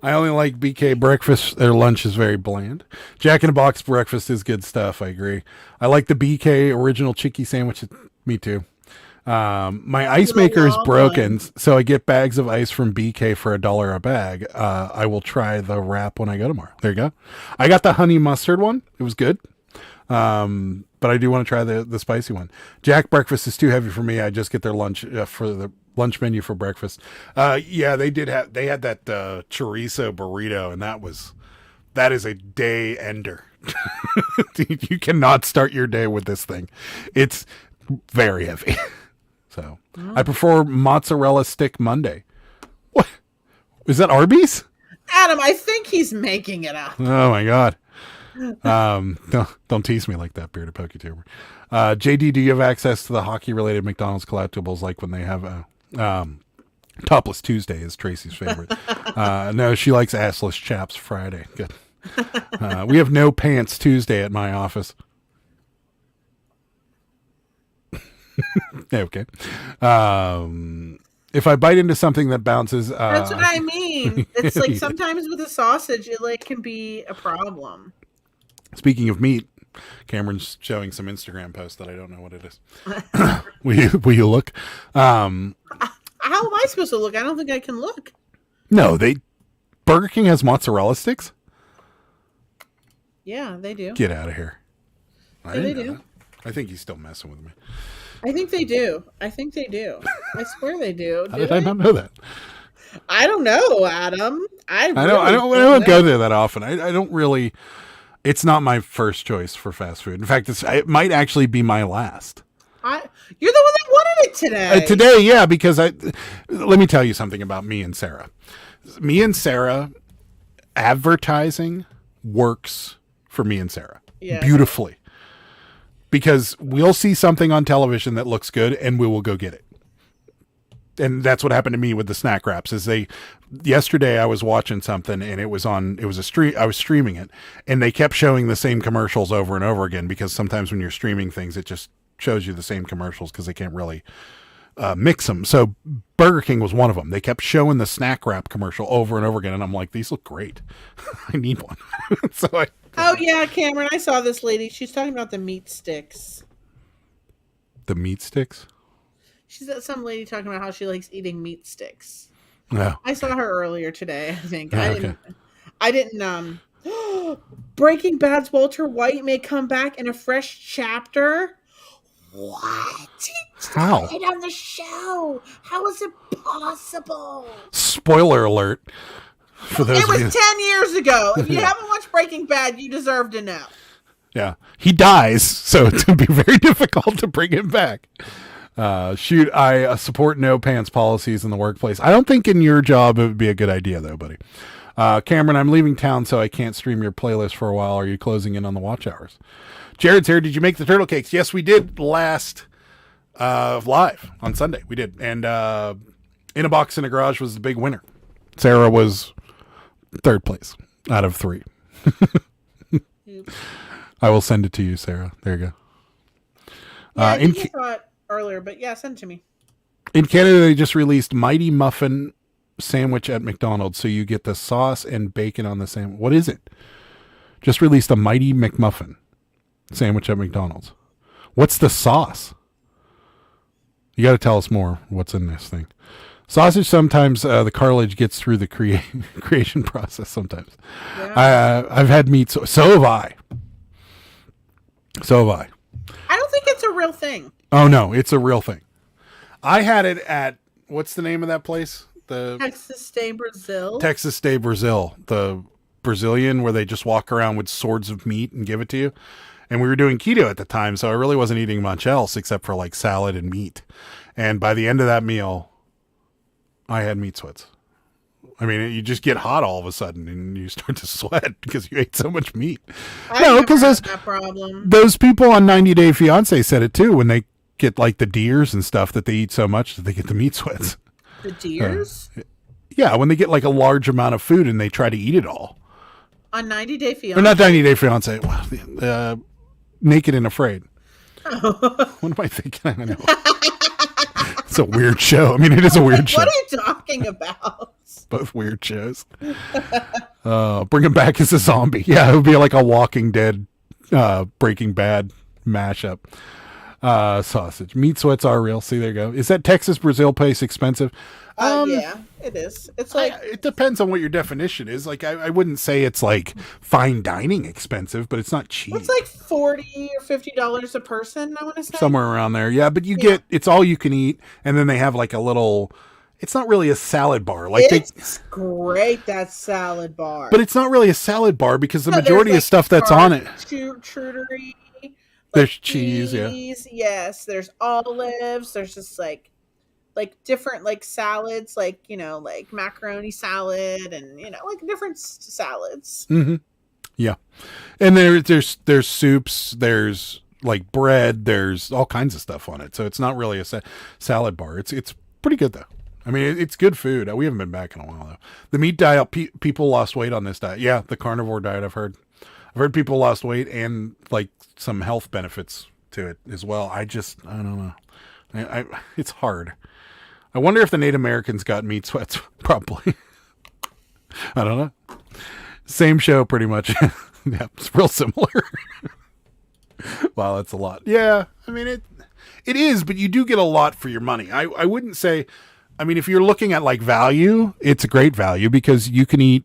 I only like BK breakfast. Their lunch is very bland. Jack in the Box breakfast is good stuff. I agree. I like the BK original chicky sandwich. Me too. My ice maker is broken, so I get bags of ice from BK for $1 a bag. I will try the wrap when I go tomorrow. There you go. I got the honey mustard one. It was good. But I do want to try the spicy one. Jack breakfast is too heavy for me. I just get their lunch for the lunch menu for breakfast. Yeah, they had that chorizo burrito, and that is a day ender. You cannot start your day with this thing. It's very heavy. So I prefer mozzarella stick Monday. What? Is that Arby's? Adam, I think he's making it up. Oh my God. Don't tease me like that, Bearded Poketuber. JD, do you have access to the hockey related McDonald's collectibles like when they have Topless Tuesday is Tracy's favorite. No, she likes Assless Chaps Friday. Good. We have No Pants Tuesday at my office. Okay. If I bite into something that bounces, that's what I mean. It's like sometimes with a sausage, it can be a problem. Speaking of meat, Cameron's showing some Instagram posts that I don't know what it is. Will you look? How am I supposed to look? I don't think I can look. No, Burger King has mozzarella sticks. Yeah, they do. Get out of here. They do. That. I think he's still messing with me. I think they do. I swear they do. How did I not know that? I don't know, Adam. I don't go there that often. I don't really. It's not my first choice for fast food. In fact, it might actually be my last. You're the one that wanted it today. Today, yeah, because let me tell you something about me and Sarah. Me and Sarah, advertising works for me and Sarah beautifully. Because we'll see something on television that looks good and we will go get it. And that's what happened to me with the snack wraps yesterday I was watching something and I was streaming it and they kept showing the same commercials over and over again because sometimes when you're streaming things, it just shows you the same commercials because they can't really mix them. So Burger King was one of them. They kept showing the snack wrap commercial over and over again. And I'm like, these look great. I need one. Oh yeah, Cameron, I saw this lady. She's talking about the meat sticks. The meat sticks? She's some lady talking about how she likes eating meat sticks. No. I saw her earlier today, I think. Oh, I didn't Breaking Bad's Walter White may come back in a fresh chapter. What? How? He died on the show. How is it possible? Spoiler alert. For those it was 10 years ago. If you haven't watched Breaking Bad, you deserve to know. Yeah. He dies, so it's going to be very difficult to bring him back. I support no pants policies in the workplace. I don't think in your job it would be a good idea, though, buddy. Cameron, I'm leaving town, so I can't stream your playlist for a while. Are you closing in on the watch hours? Jared's here. Did you make the turtle cakes? Yes, we did last live on Sunday. We did. And In a Box in a Garage was the big winner. Sarah was third place out of 3. I will send it to you, Sarah. There you go. Yeah, I saw it earlier, but yeah, send it to me. In Canada, they just released Mighty Muffin sandwich at McDonald's, so you get the sauce and bacon on the sandwich. What is it? Just released a Mighty McMuffin sandwich at McDonald's. What's the sauce? You got to tell us more. What's in this thing? Sausage, sometimes the cartilage gets through the creation process sometimes. Yeah. I've had meat, so have I. So have I. I don't think it's a real thing. Oh, no, it's a real thing. I had it at, what's the name of that place? The Texas Day Brazil. Texas Day Brazil. The Brazilian where they just walk around with swords of meat and give it to you. And we were doing keto at the time, so I really wasn't eating much else except for like salad and meat. And by the end of that meal, I had meat sweats. I mean, you just get hot all of a sudden and you start to sweat because you ate so much meat. No, because those people on 90 Day Fiancé said it too when they get like the deers and stuff that they eat so much that they get the meat sweats. The deers? Yeah, when they get like a large amount of food and they try to eat it all. On 90 Day Fiancé? Or not 90 Day Fiancé. Well, Naked and Afraid. Oh. What am I thinking? I don't know. It's a weird show. I mean, it is a weird show. What are you talking about? Both weird shows. Bring him back as a zombie. Yeah, it would be like a Walking Dead, Breaking Bad mashup. Sausage. Meat sweats are real. See, there you go. Is that Texas Brazil place expensive? Yeah, it is. It's like it depends on what your definition is. Like, I wouldn't say it's like fine dining expensive, but it's not cheap. It's like $40 or $50 a person, I want to say. Somewhere around there. Yeah, but you get, it's all you can eat. And then they have like a little, it's not really a salad bar. Like it's great, that salad bar. But it's not really a salad bar because the majority of stuff that's on it. Charcuterie. There's cheese, yeah. Yes, there's olives. There's just like different like salads, like, you know, like macaroni salad and, you know, like different salads. Mm-hmm. Yeah. And there's soups, there's like bread, there's all kinds of stuff on it. So it's not really a salad bar. It's pretty good though. I mean, it's good food. We haven't been back in a while though. The meat diet, people lost weight on this diet. Yeah, the carnivore diet, I've heard people lost weight and like some health benefits to it as well. I don't know. It's hard. I wonder if the Native Americans got meat sweats. Probably. I don't know. Same show, pretty much. Yeah, it's real similar. Wow, that's a lot. Yeah, I mean, it is, but you do get a lot for your money. I wouldn't say, I mean, if you're looking at like value, it's a great value because you can eat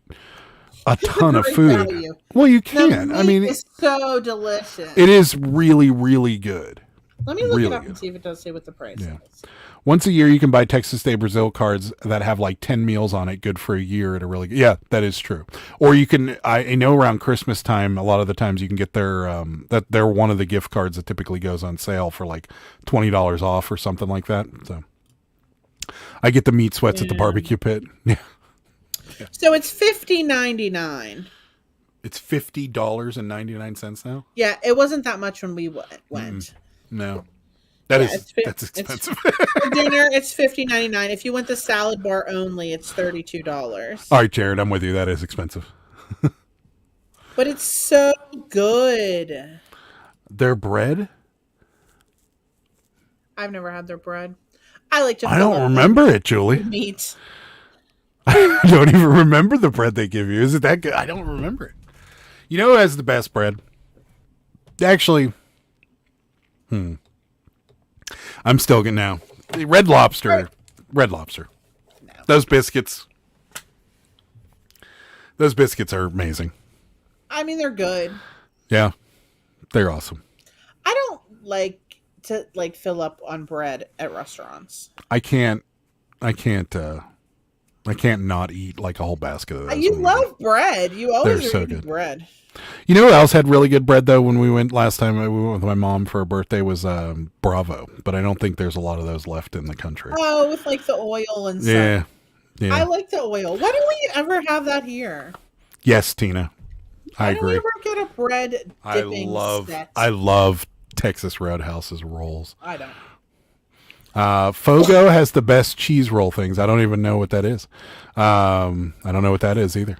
a ton of food. Value. Well, you can. I mean, it's so delicious. It is really, really good. Let me look it up and see if it does say what the price is. Once a year, you can buy Texas Day Brazil cards that have like 10 meals on it, good for a year at a really good. Yeah, that is true. Or you can, I know around Christmas time, a lot of the times you can get their, that they're one of the gift cards that typically goes on sale for like $20 off or something like that. So I get the meat sweats at the barbecue pit. Yeah. So it's $50.99. It's $50.99 now? Yeah, it wasn't that much when we went. No. That's expensive. For dinner, it's $50.99. If you went the salad bar only, it's $32. All right, Jared, I'm with you. That is expensive. But it's so good. Their bread? I've never had their bread. I don't remember it, Julie. Meat. I don't even remember the bread they give you. Is it that good? I don't remember it. You know who has the best bread? Actually, I'm still getting now. Red Lobster. Red Lobster. No. Those biscuits are amazing. I mean, they're good. Yeah. They're awesome. I don't like to fill up on bread at restaurants. I can't not eat like a whole basket of those. You love bread. You always are eating bread. You know what else had really good bread though? When we went last time, we went with my mom for her birthday, was Bravo. But I don't think there's a lot of those left in the country. Oh, with like the oil and stuff. Yeah. I like the oil. Why don't we ever have that here? Yes, Tina. I agree. Why don't we ever get a bread dipping set? I love Texas Roadhouse's rolls. I don't. Fogo has the best cheese roll things. I don't even know what that is. I don't know what that is either.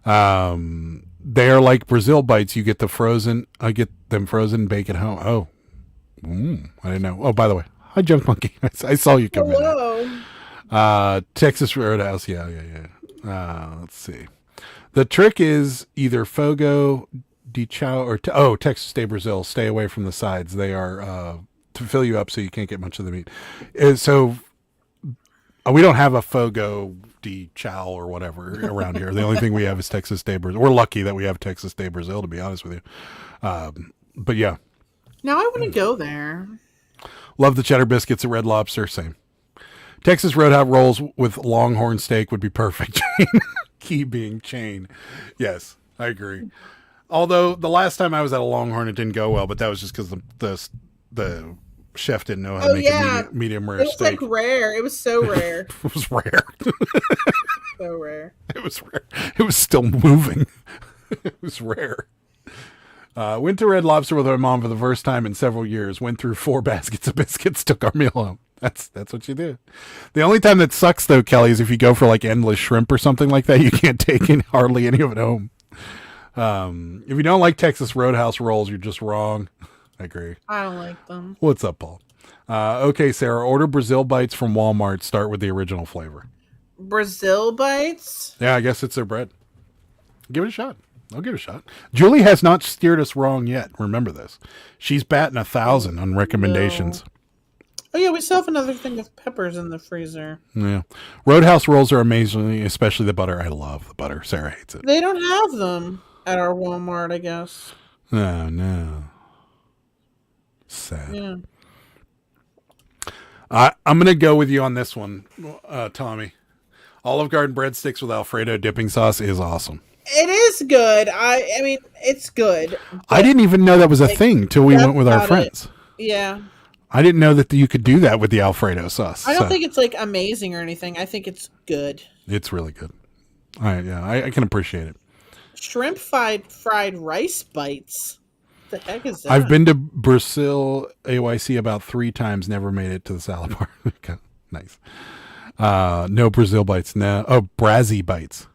They are like Brazil bites. You get the frozen. I get them frozen and bake at home. Oh, I didn't know. Oh, by the way, hi, Junk Monkey. I saw you come in. Texas Roadhouse. Yeah. Let's see. The trick is either Fogo, de Chow, or Texas de Brazil. Stay away from the sides. They are to fill you up so you can't get much of the meat. So we don't have a Fogo de Chow or whatever around here. The only thing we have is Texas de Brazil. We're lucky that we have Texas de Brazil, to be honest with you. But yeah. Now I want to go there. Love the cheddar biscuits at Red Lobster. Same. Texas Roadhouse rolls with Longhorn steak would be perfect. Key being chain. Yes, I agree. Although the last time I was at a Longhorn, it didn't go well, but that was just because the chef didn't know how to make a medium rare steak. It was like rare. It was so rare. It was rare. So rare. It was rare. It was still moving. It was rare. Went to Red Lobster with my mom for the first time in several years. Went through 4 baskets of biscuits. Took our meal home. That's what you do. The only time that sucks though, Kelly, is if you go for like endless shrimp or something like that. You can't take hardly any of it home. If you don't like Texas Roadhouse rolls, you're just wrong. I agree. I don't like them. What's up, Paul? Okay, Sarah. Order Brazil bites from Walmart. Start with the original flavor. Brazil bites? Yeah, I guess it's their bread. Give it a shot. I'll give it a shot. Julie has not steered us wrong yet. Remember this. She's batting 1,000 on recommendations. No. Oh yeah, we still have another thing of peppers in the freezer. Yeah. Roadhouse rolls are amazing, especially the butter. I love the butter. Sarah hates it. They don't have them at our Walmart, I guess. Oh, no. Sad. Yeah. I'm going to go with you on this one, Tommy. Olive Garden breadsticks with Alfredo dipping sauce is awesome. It is good. I mean, it's good. I didn't even know that was a thing till we went with our friends. Yeah. I didn't know that you could do that with the Alfredo sauce. I don't think it's like amazing or anything. I think it's good. It's really good. I can appreciate it. Shrimp fried rice bites. What the heck is that? I've been to Brazil AYC about 3 times. Never made it to the salad bar. Nice. No Brazil bites. No. Oh, Brazzy bites.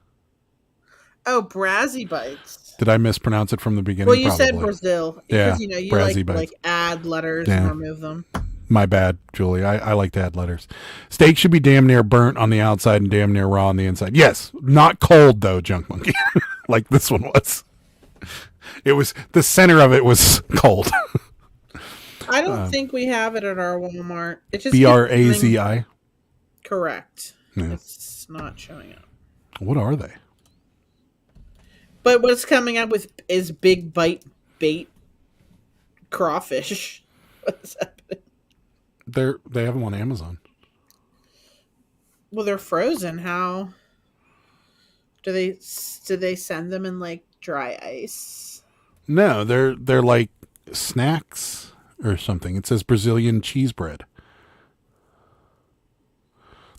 Oh, Brazzy bites. Did I mispronounce it from the beginning? Well, you Probably. said Brazil. Yeah, Because, you Brazzy bites. like add letters and remove them. My bad, Julie. I like to add letters. Steak should be damn near burnt on the outside and damn near raw on the inside. Yes, not cold though, Junk Monkey. Like this one was. It was, the center of it was cold. I don't think we have it at our Walmart. It just Brazi. Correct. Yeah. It's not showing up. What are they? But what's coming up with is big bite bait crawfish. What's happening? They have them on Amazon. Well, they're frozen. How do they send them in like dry ice? No, they're like snacks or something. It says Brazilian cheese bread.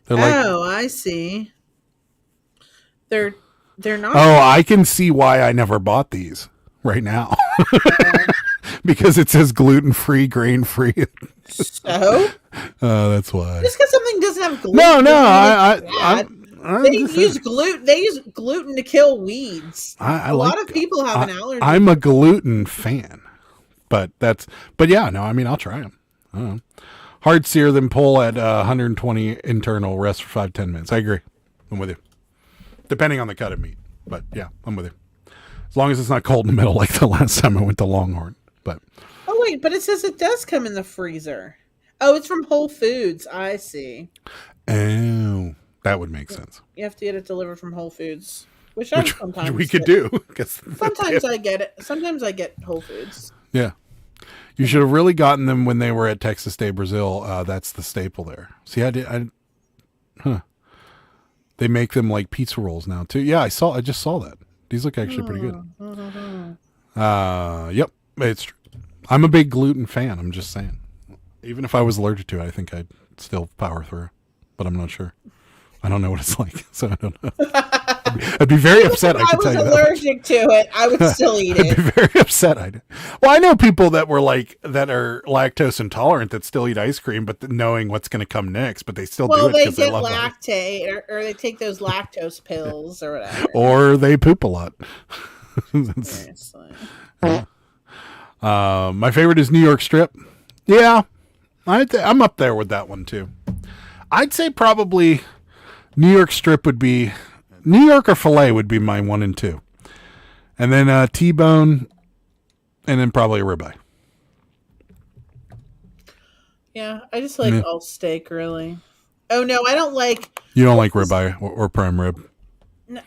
They're I see. They're not. Oh, I can see why I never bought these right now. Because it says gluten-free, grain-free. So? That's why. Just because something doesn't have gluten. No, they use gluten. They use gluten to kill weeds. A lot of people have an allergy. I'm a gluten fan, but yeah, no. I mean, I'll try them. I don't know. Hard sear, then pull at 120 internal. Rest for 5-10 minutes. I agree. I'm with you. Depending on the cut of meat, but yeah, I'm with you. As long as it's not cold in the middle, like the last time I went to Longhorn. But wait, but it says it does come in the freezer. Oh, it's from Whole Foods. I see. Oh, that would make sense. You have to get it delivered from Whole Foods, which sometimes we could do. Sometimes I get it. Sometimes I get Whole Foods. Yeah, you should have really gotten them when they were at Texas de Brazil. That's the staple there. See, They make them like pizza rolls now too. Yeah, I just saw that. These look actually pretty good. Yep, it's true. I'm a big gluten fan. I'm just saying. Even if I was allergic to it, I think I'd still power through. But I'm not sure. I don't know what it's like, so I don't know. I'd be very upset. If I was allergic to it, I would still eat I'd it. be very upset. Well, I know people that are lactose intolerant that still eat ice cream, but knowing what's going to come next, but they still do it because they love lactate, or they take those lactose pills or whatever, or they poop a lot. Seriously. My favorite is New York Strip. Yeah, I'm up there with that one too. I'd say probably New York Strip would be New York or filet would be my 1 and 2, and then T-bone, and then probably a ribeye. Yeah, I just like all steak really. Oh no, I don't like. You don't like ribeye or prime rib.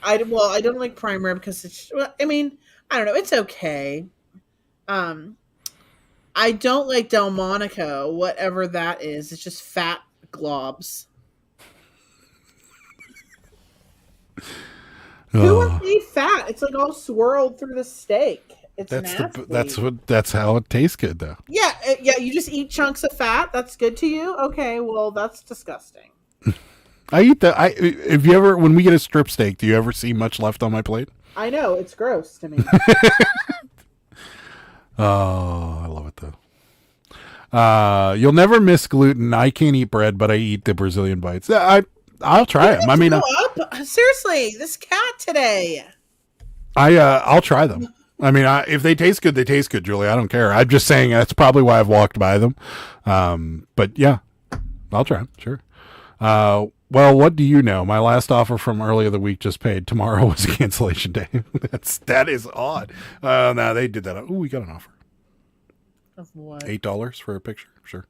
I don't like prime rib because it's. Well, I mean, I don't know. It's okay. I don't like Delmonico, whatever that is. It's just fat globs. Who wants to eat fat? It's like all swirled through the steak. It's nasty. That's how it tastes good though. Yeah. You just eat chunks of fat. That's good to you. Okay, well that's disgusting. I eat that. If you ever, when we get a strip steak, do you ever see much left on my plate? I know it's gross to me. Oh, I love it though. You'll never miss gluten. I can't eat bread, but I eat the Brazilian bites. I'll try them. I mean, seriously, this cat today. I'll try them. I mean, if they taste good, they taste good, Julie. I don't care. I'm just saying that's probably why I've walked by them. But yeah, I'll try them. Sure. Well, what do you know? My last offer from earlier the week just paid. Tomorrow was a cancellation day. That is odd. No, they did that. Oh, we got an offer. Of what? $8 for a picture. Sure.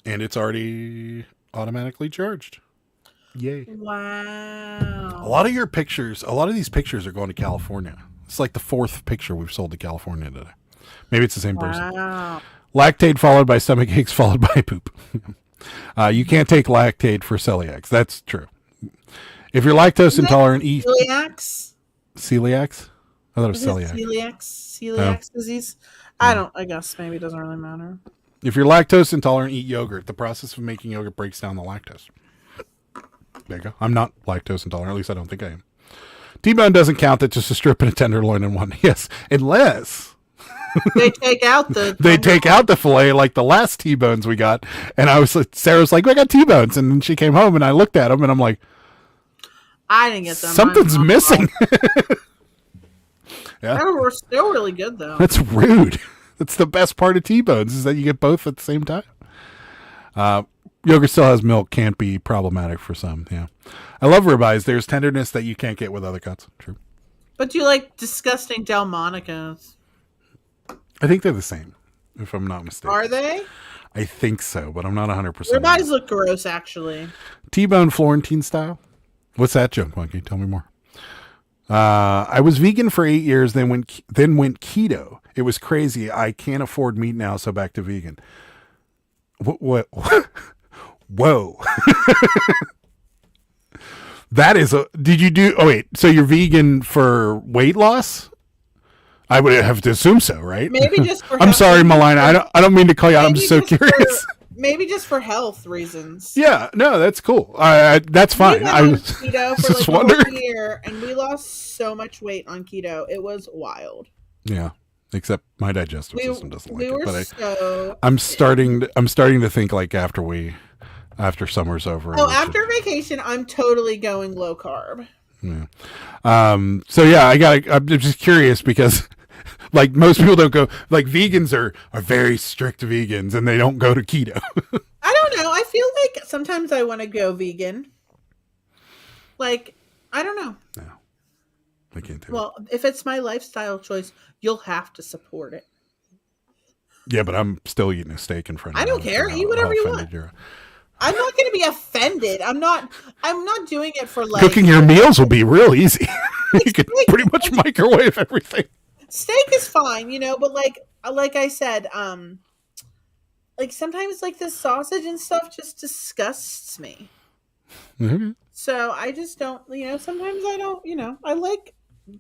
And it's already automatically charged. Yay. Wow. A lot of these pictures are going to California. It's like the 4th picture we've sold to California today. Maybe it's the same person. Lactate followed by stomach aches followed by poop. You can't take lactate for celiacs. That's true. If you're lactose intolerant, eat celiacs. Celiacs? I thought it was celiac. Celiac disease. I guess maybe it doesn't really matter. If you're lactose intolerant, eat yogurt. The process of making yogurt breaks down the lactose. There you go. I'm not lactose intolerant. At least I don't think I am. T-bone doesn't count. That's just a strip and a tenderloin in one. Yes, unless they take out the fillet like the last T-bones we got. And Sarah's like, we got T-bones, and then she came home and I looked at them and I'm like, I didn't get them. Something's missing. Yeah, they were still really good though. That's rude. That's the best part of T-bones is that you get both at the same time. Yogurt still has milk. Can't be problematic for some. Yeah. I love ribeyes. There's tenderness that you can't get with other cuts. True. But you like disgusting Delmonicos. I think they're the same, if I'm not mistaken. Are they? I think so, but I'm not 100%. Ribeyes look gross, actually. T-bone Florentine style? What's that, Junk Monkey? Tell me more. I was vegan for 8 years, then went keto. It was crazy. I can't afford meat now, so back to vegan. What? Whoa. That is so you're vegan for weight loss? I would have to assume so, right? Maybe just for I'm sorry, Melina. I don't mean to call you out. I'm just so curious. Maybe just for health reasons. Yeah, no, that's cool. That's fine. I was keto for just like a whole year, and we lost so much weight on keto. It was wild. Yeah, except my digestive system doesn't like it. But I'm starting to think like after summer's over. Oh, after vacation, I'm totally going low carb. Yeah. So yeah, I'm just curious because like most people don't go, like vegans are very strict vegans and they don't go to keto. I don't know. I feel like sometimes I want to go vegan. Like, I don't know. No, I can't do Well, if it's my lifestyle choice, you'll have to support it. Yeah, but I'm still eating a steak in front of you. I don't care. Eat whatever you want. I'm not going to be offended. I'm not doing it for like... Cooking your meals will be real easy. You can pretty much microwave everything. Steak is fine, but like I said, like sometimes like the sausage and stuff just disgusts me. Mm-hmm. So I just don't, sometimes I don't, I like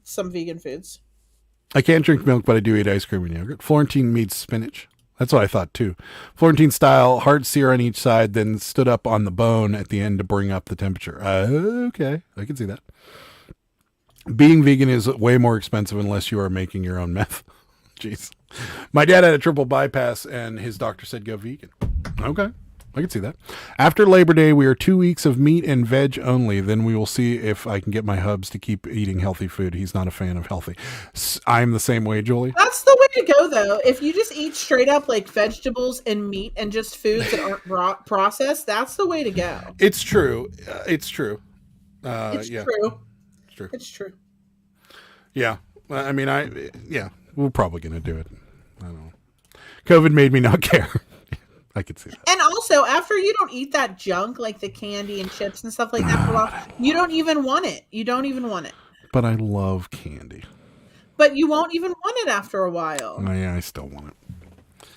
some vegan foods. I can't drink milk, but I do eat ice cream and yogurt. Florentine meets spinach. That's what I thought too. Florentine style, hard sear on each side, then stood up on the bone at the end to bring up the temperature. Okay, I can see that. Being vegan is way more expensive unless you are making your own meth. Jeez. My dad had a triple bypass and his doctor said go vegan. Okay. I can see that. After Labor Day, we are 2 weeks of meat and veg only. Then we will see if I can get my hubs to keep eating healthy food. He's not a fan of healthy. I'm the same way, Julie. That's the way to go, though. If you just eat straight up like vegetables and meat and just foods that aren't processed, that's the way to go. It's true. It's true. It's yeah. true. It's true. It's true. Yeah. I mean, we're probably going to do it. I don't know. COVID made me not care. I could see that. And also, after you don't eat that junk, like the candy and chips and stuff like that for a while, you don't even want it. You don't even want it. But I love candy. But you won't even want it after a while. Yeah, I still want it.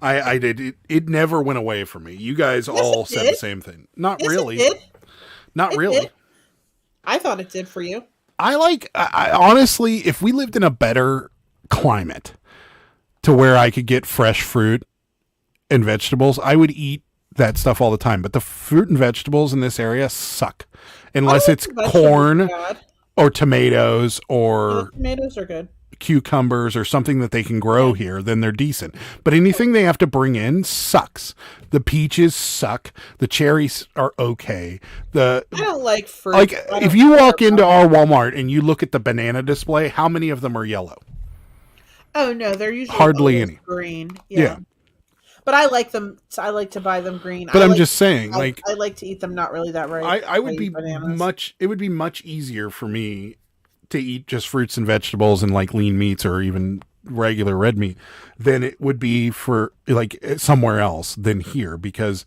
I did. It never went away for me. You guys all said the same thing. Not really. It did. Not really. Did. I thought it did for you. I honestly, if we lived in a better climate to where I could get fresh fruit and vegetables, I would eat that stuff all the time. But the fruit and vegetables in this area suck. Unless it's corn or tomatoes or tomatoes are good. Cucumbers or something that they can grow here, then they're decent. But anything they have to bring in sucks. The peaches suck. The cherries are okay. I don't like fruit. Like if you walk into our Walmart and you look at the banana display, how many of them are yellow? Oh no, they're usually hardly any green. Yeah. But I like them. I like to buy them green. But I'm just saying, I like to eat them not really that right. I would be bananas. It would be much easier for me to eat just fruits and vegetables and like lean meats or even regular red meat than it would be for like somewhere else than here, because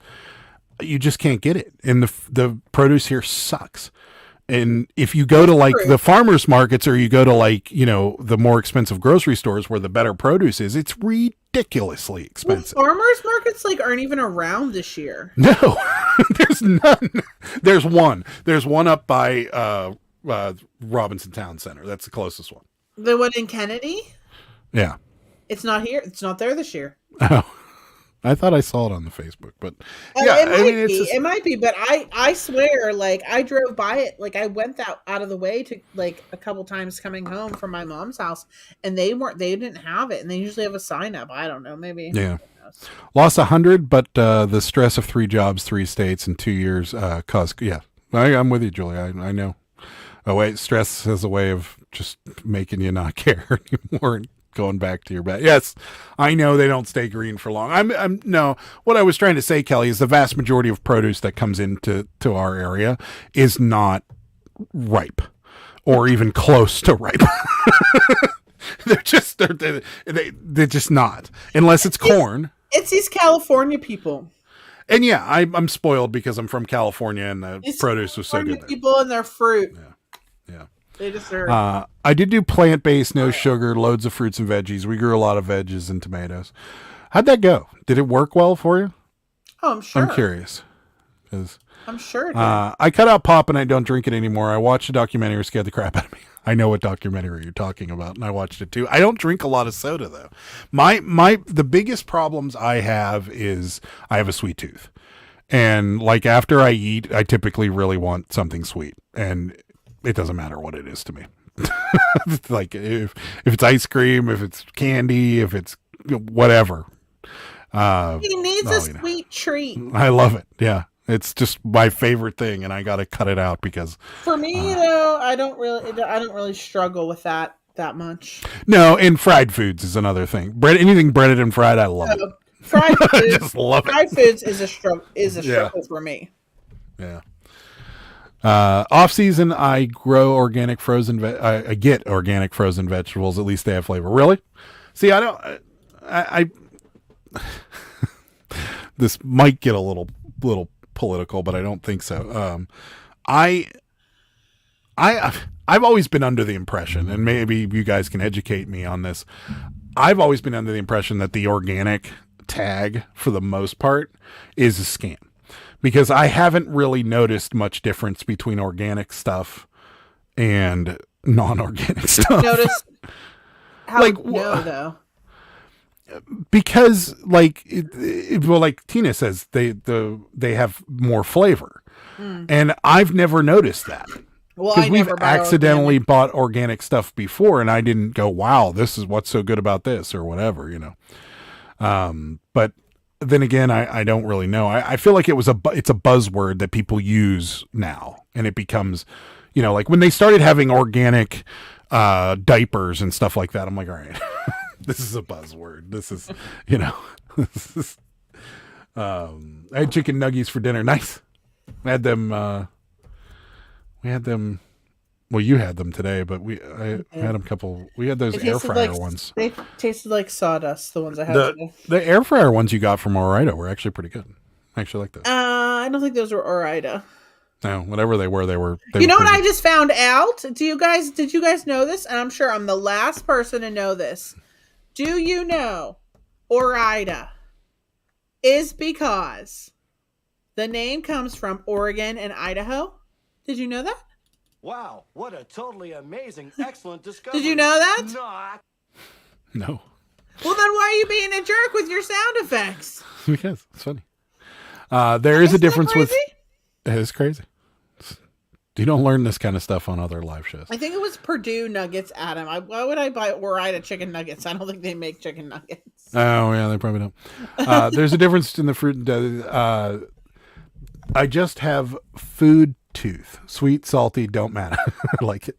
you just can't get it. And the produce here sucks. And if you go to like the farmers markets or you go to like, the more expensive grocery stores where the better produce is, it's ridiculously expensive. Well, farmers markets aren't even around this year. No, there's none. There's one. There's one up by Robinson Town Center. That's the closest one. The one in Kennedy? Yeah. It's not here. It's not there this year. Oh. I thought I saw it on the Facebook, but it might be, but I swear, I drove by it, I went out of the way to a couple times coming home from my mom's house, and they didn't have it, and they usually have a sign up. I don't know, maybe. Yeah. Lost 100, but the stress of 3 jobs, 3 states in 2 years caused. Yeah, I'm with you, Julie. I know. Oh wait, stress has a way of just making you not care anymore. Going back to your bed. Yes, I know they don't stay green for long. No, what I was trying to say, Kelly, is the vast majority of produce that comes into our area is not ripe or even close to ripe. they're just not, unless it's corn. It's these California people. And yeah, I'm spoiled because I'm from California and the produce was so good there. People and their fruit. Yeah. They deserve. I did do plant-based, no sugar, loads of fruits and veggies. We grew a lot of veggies and tomatoes. How'd that go? Did it work well for you? Oh, I'm sure. I'm curious. I'm sure it did. I cut out pop and I don't drink it anymore. I watched a documentary, scared the crap out of me. I know what documentary you're talking about, and I watched it too. I don't drink a lot of soda though. The biggest problems I have is I have a sweet tooth. And after I eat, I typically really want something sweet. And it doesn't matter what it is to me. If it's ice cream, if it's candy, if it's whatever. He needs a sweet treat. I love it. Yeah. It's just my favorite thing, and I got to cut it out because for me, though, I don't really struggle with that much. No, and fried foods is another thing. Anything breaded and fried, I love it. Fried foods, I just love it. Fried foods is a struggle for me. Yeah. Off season, I grow organic frozen. I get organic frozen vegetables. At least they have flavor. Really? See, I don't. I this might get a little political, but I don't think so. I've always been under the impression, and maybe you guys can educate me on this. I've always been under the impression that the organic tag, for the most part, is a scam. Because I haven't really noticed much difference between organic stuff and non-organic stuff. Notice how though? because like well, like Tina says, they have more flavor, and I've never noticed that. Well, Because I we've never buy accidentally organic. bought organic stuff before, and I didn't go, "Wow, this is what's so good about this," or whatever, But then again, I don't really know. I feel like it's a buzzword that people use now, and it becomes, like when they started having organic diapers and stuff like that. I'm like, all right, this is a buzzword. This is, this is. I had chicken nuggies for dinner. Nice. I had them. We had them. Well, you had them today, but I had them We had those It air tasted fryer ones. They tasted like sawdust. The ones I had today. The air fryer ones you got from Orida were actually pretty good. I actually like those. I don't think those were Orida. No, whatever they were, they were. You know what I just found out? Did you guys know this? And I'm sure I'm the last person to know this. Do you know Orida is because the name comes from Oregon and Idaho? Did you know that? Wow, what a totally amazing, excellent discovery. Did you know that? Not. No. Well, then why are you being a jerk with your sound effects? Because it's funny. There is a difference with. Crazy? It is crazy. You don't learn this kind of stuff on other live shows. I think it was Purdue Nuggets, Adam. Why would I buy Orida chicken nuggets? I don't think they make chicken nuggets. Oh, yeah, they probably don't. There's a difference in the fruit. I just have food tooth. Sweet, salty, don't matter. I like it.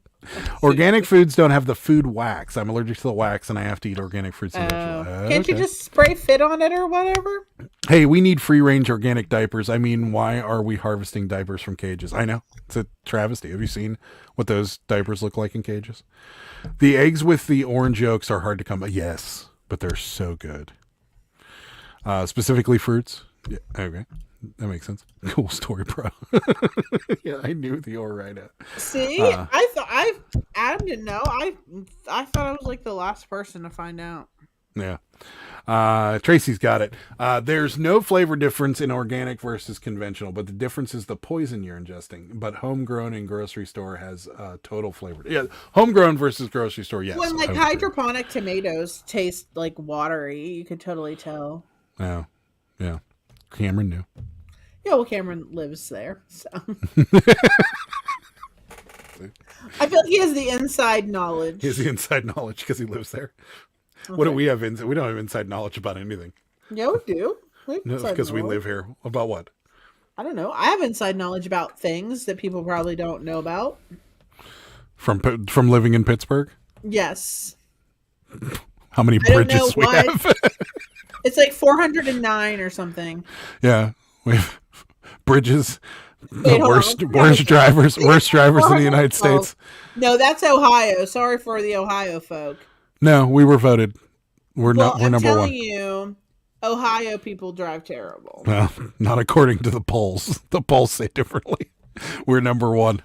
Organic foods don't have the food wax. I'm allergic to the wax, and I have to eat organic fruits and vegetables. Can't you just spray fit on it or whatever? Hey, we need free-range organic diapers. I mean, why are we harvesting diapers from cages? I know. It's a travesty. Have you seen what those diapers look like in cages? The eggs with the orange yolks are hard to come by. Yes, but they're so good. Specifically fruits. Yeah, okay. That makes sense. Cool story, bro. Yeah, I knew the Orida. See, Adam didn't know. I thought I was like the last person to find out. Yeah. Tracy's got it. There's no flavor difference in organic versus conventional, but the difference is the poison you're ingesting. But homegrown and grocery store has total flavor. Yeah, homegrown versus grocery store, yes. When like hydroponic tomatoes taste like watery, you could totally tell. Yeah. Yeah. Cameron knew. Yeah, well, Cameron lives there, so I feel like he has the inside knowledge. He has the inside knowledge because he lives there. Okay. What do we have? We don't have inside knowledge about anything. Yeah, we do. No, because we live here. About what? I don't know. I have inside knowledge about things that people probably don't know about. From living in Pittsburgh? Yes. How many bridges we have? It's like 409 or something. Yeah, we have bridges. The worst drivers in the United States. No, that's Ohio. Sorry for the Ohio folk. No, we were voted. We're number one. I'm telling you, Ohio people drive terrible. Well, not according to the polls. The polls say differently. We're number one,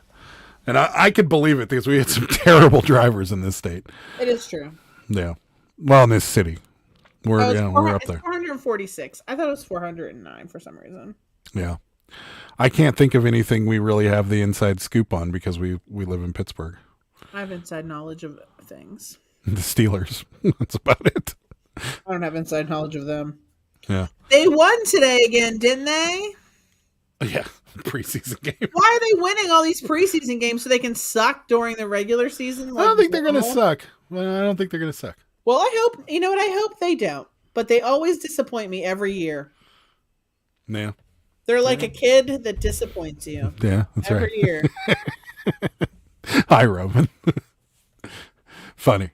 and I could believe it because we had some terrible drivers in this state. It is true. Yeah, well, in this city. We're up there. 446. I thought it was 409 for some reason. Yeah. I can't think of anything we really have the inside scoop on because we live in Pittsburgh. I have inside knowledge of things. The Steelers. That's about it. I don't have inside knowledge of them. Yeah. They won today again, didn't they? Yeah. Preseason game. Why are they winning all these preseason games so they can suck during the regular season? I don't think they're going to suck. I don't think they're going to suck. Well, I hope, you know what? I hope they don't. But they always disappoint me every year. Yeah. They're like a kid that disappoints you. Yeah, that's every year. Hi, Roman. Funny.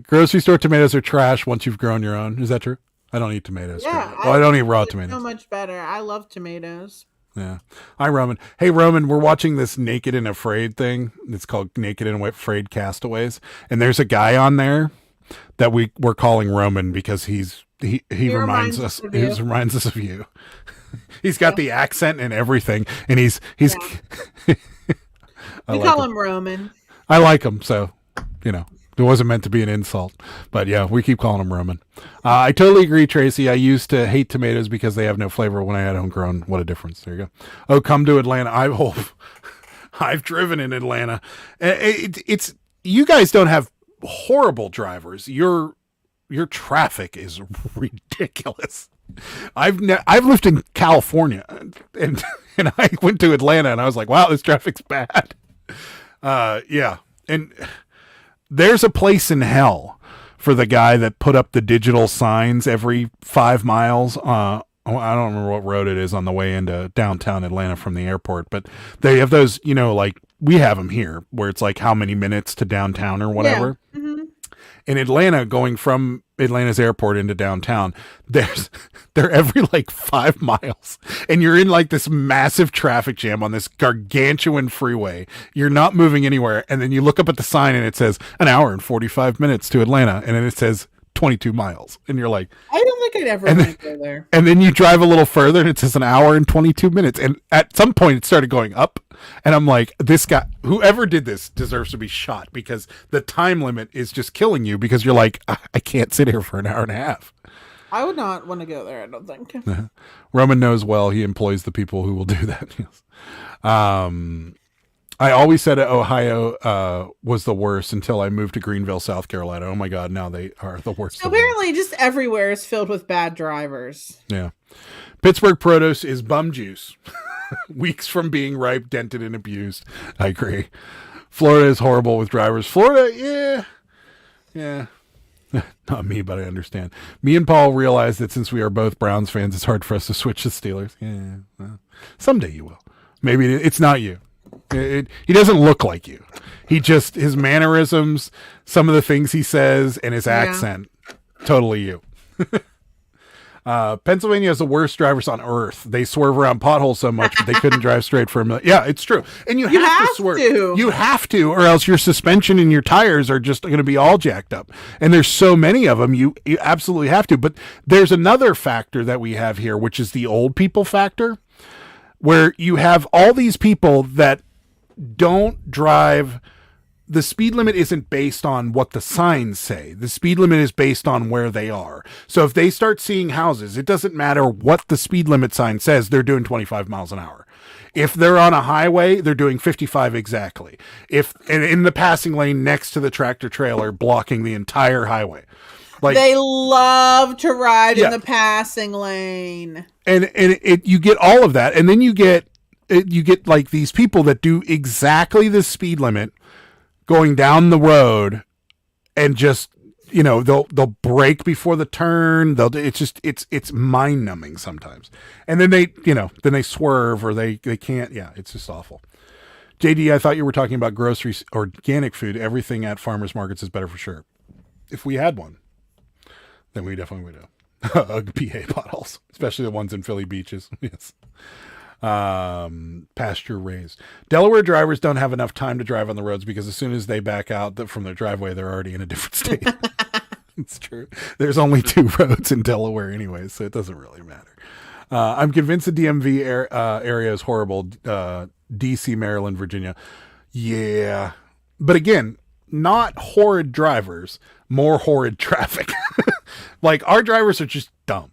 Grocery store tomatoes are trash once you've grown your own. Is that true? I don't eat tomatoes. Yeah. I don't eat raw tomatoes. So much better. I love tomatoes. Yeah. Hi, Roman. Hey, Roman, we're watching this Naked and Afraid thing. It's called Naked and Afraid Castaways. And there's a guy on there that we're calling Roman because he reminds us of you. He's got the accent and everything, and he's we call him Roman. I like him, so it wasn't meant to be an insult, but yeah, we keep calling him Roman. I totally agree, Tracy. I used to hate tomatoes because they have no flavor when I had homegrown. What a difference! There you go. Oh, come to Atlanta. I've driven in Atlanta. It's you guys don't have horrible drivers. You're your traffic is ridiculous. I've lived in California, and I went to Atlanta, and I was like, wow, this traffic's bad. Yeah, and there's a place in hell for the guy that put up the digital signs every 5 miles. I don't remember what road it is on the way into downtown Atlanta from the airport, but they have those, like we have them here where it's like how many minutes to downtown or whatever. Yeah. Mm-hmm. In Atlanta, going from Atlanta's airport into downtown, they're every like 5 miles, and you're in like this massive traffic jam on this gargantuan freeway. You're not moving anywhere, and then you look up at the sign and it says an hour and 45 minutes to Atlanta, and then it says 22 miles, and you're like, I don't think I'd ever want to go there. And then you drive a little further, and it says an hour and 22 minutes, and at some point it started going up, and I'm like, this guy, whoever did this deserves to be shot, because the time limit is just killing you, because you're like, I can't sit here for an hour and a half. I would not want to go there, I don't think. Roman knows well. He employs the people who will do that. Yes. I always said Ohio was the worst until I moved to Greenville, South Carolina. Oh my God, now they are the worst. Apparently, just everywhere is filled with bad drivers. Yeah. Pittsburgh produce is bum juice. Weeks from being ripe, dented, and abused. I agree. Florida is horrible with drivers. Florida, yeah. Not me, but I understand. Me and Paul realize that since we are both Browns fans, it's hard for us to switch to Steelers. Yeah, well, someday you will. Maybe it's not you. He doesn't look like you. He just, his mannerisms, some of the things he says, and his accent, totally you. Pennsylvania has the worst drivers on earth. They swerve around potholes so much, but they couldn't drive straight for a million. Yeah, it's true. And you have to swerve. You have to, or else your suspension and your tires are just going to be all jacked up. And there's so many of them, you absolutely have to. But there's another factor that we have here, which is the old people factor, where you have all these people that don't drive. The speed limit isn't based on what the signs say. The speed limit is based on where they are. So if they start seeing houses, it doesn't matter what the speed limit sign says, they're doing 25 miles an hour. If they're on a highway, they're doing 55 exactly. If and in the passing lane next to the tractor trailer blocking the entire highway. Like, they love to ride in the passing lane. And you get all of that, and then you get like these people that do exactly the speed limit going down the road, and just, they'll brake before the turn. It's mind numbing sometimes. And then they swerve, or they can't. Yeah, it's just awful. JD, I thought you were talking about groceries, organic food. Everything at farmers markets is better for sure. If we had one, then we definitely would have. PA bottles, especially the ones in Philly beaches. Yes. Pasture raised. Delaware drivers don't have enough time to drive on the roads, because as soon as they back out from their driveway, they're already in a different state. It's true. There's only 2 roads in Delaware anyway, so it doesn't really matter. I'm convinced the DMV area is horrible. DC, Maryland, Virginia. Yeah. But again, not horrid drivers, more horrid traffic. Like, our drivers are just dumb.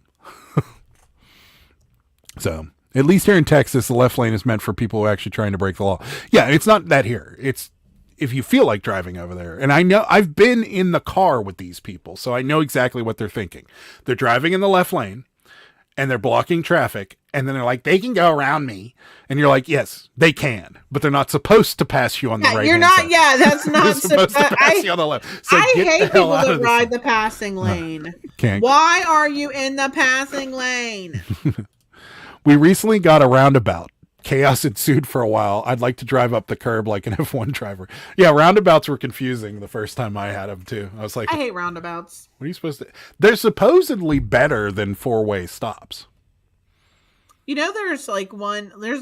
So, at least here in Texas, the left lane is meant for people who are actually trying to break the law. Yeah, it's not that here. It's if you feel like driving over there. And I know I've been in the car with these people, so I know exactly what they're thinking. They're driving in the left lane, and they're blocking traffic, and then they're like, they can go around me. And you're like, yes, they can, but they're not supposed to pass you on the right. You're not, side. Yeah, that's not supposed to pass you on the left. So I get hate the hell people out that of this ride thing. the passing lane. Can't. Why are you in the passing lane? We recently got a roundabout. Chaos ensued for a while. I'd like to drive up the curb like an F1 driver. Yeah, roundabouts were confusing the first time I had them too. I was like, I hate roundabouts. What are you supposed to? They're supposedly better than 4-way stops. There's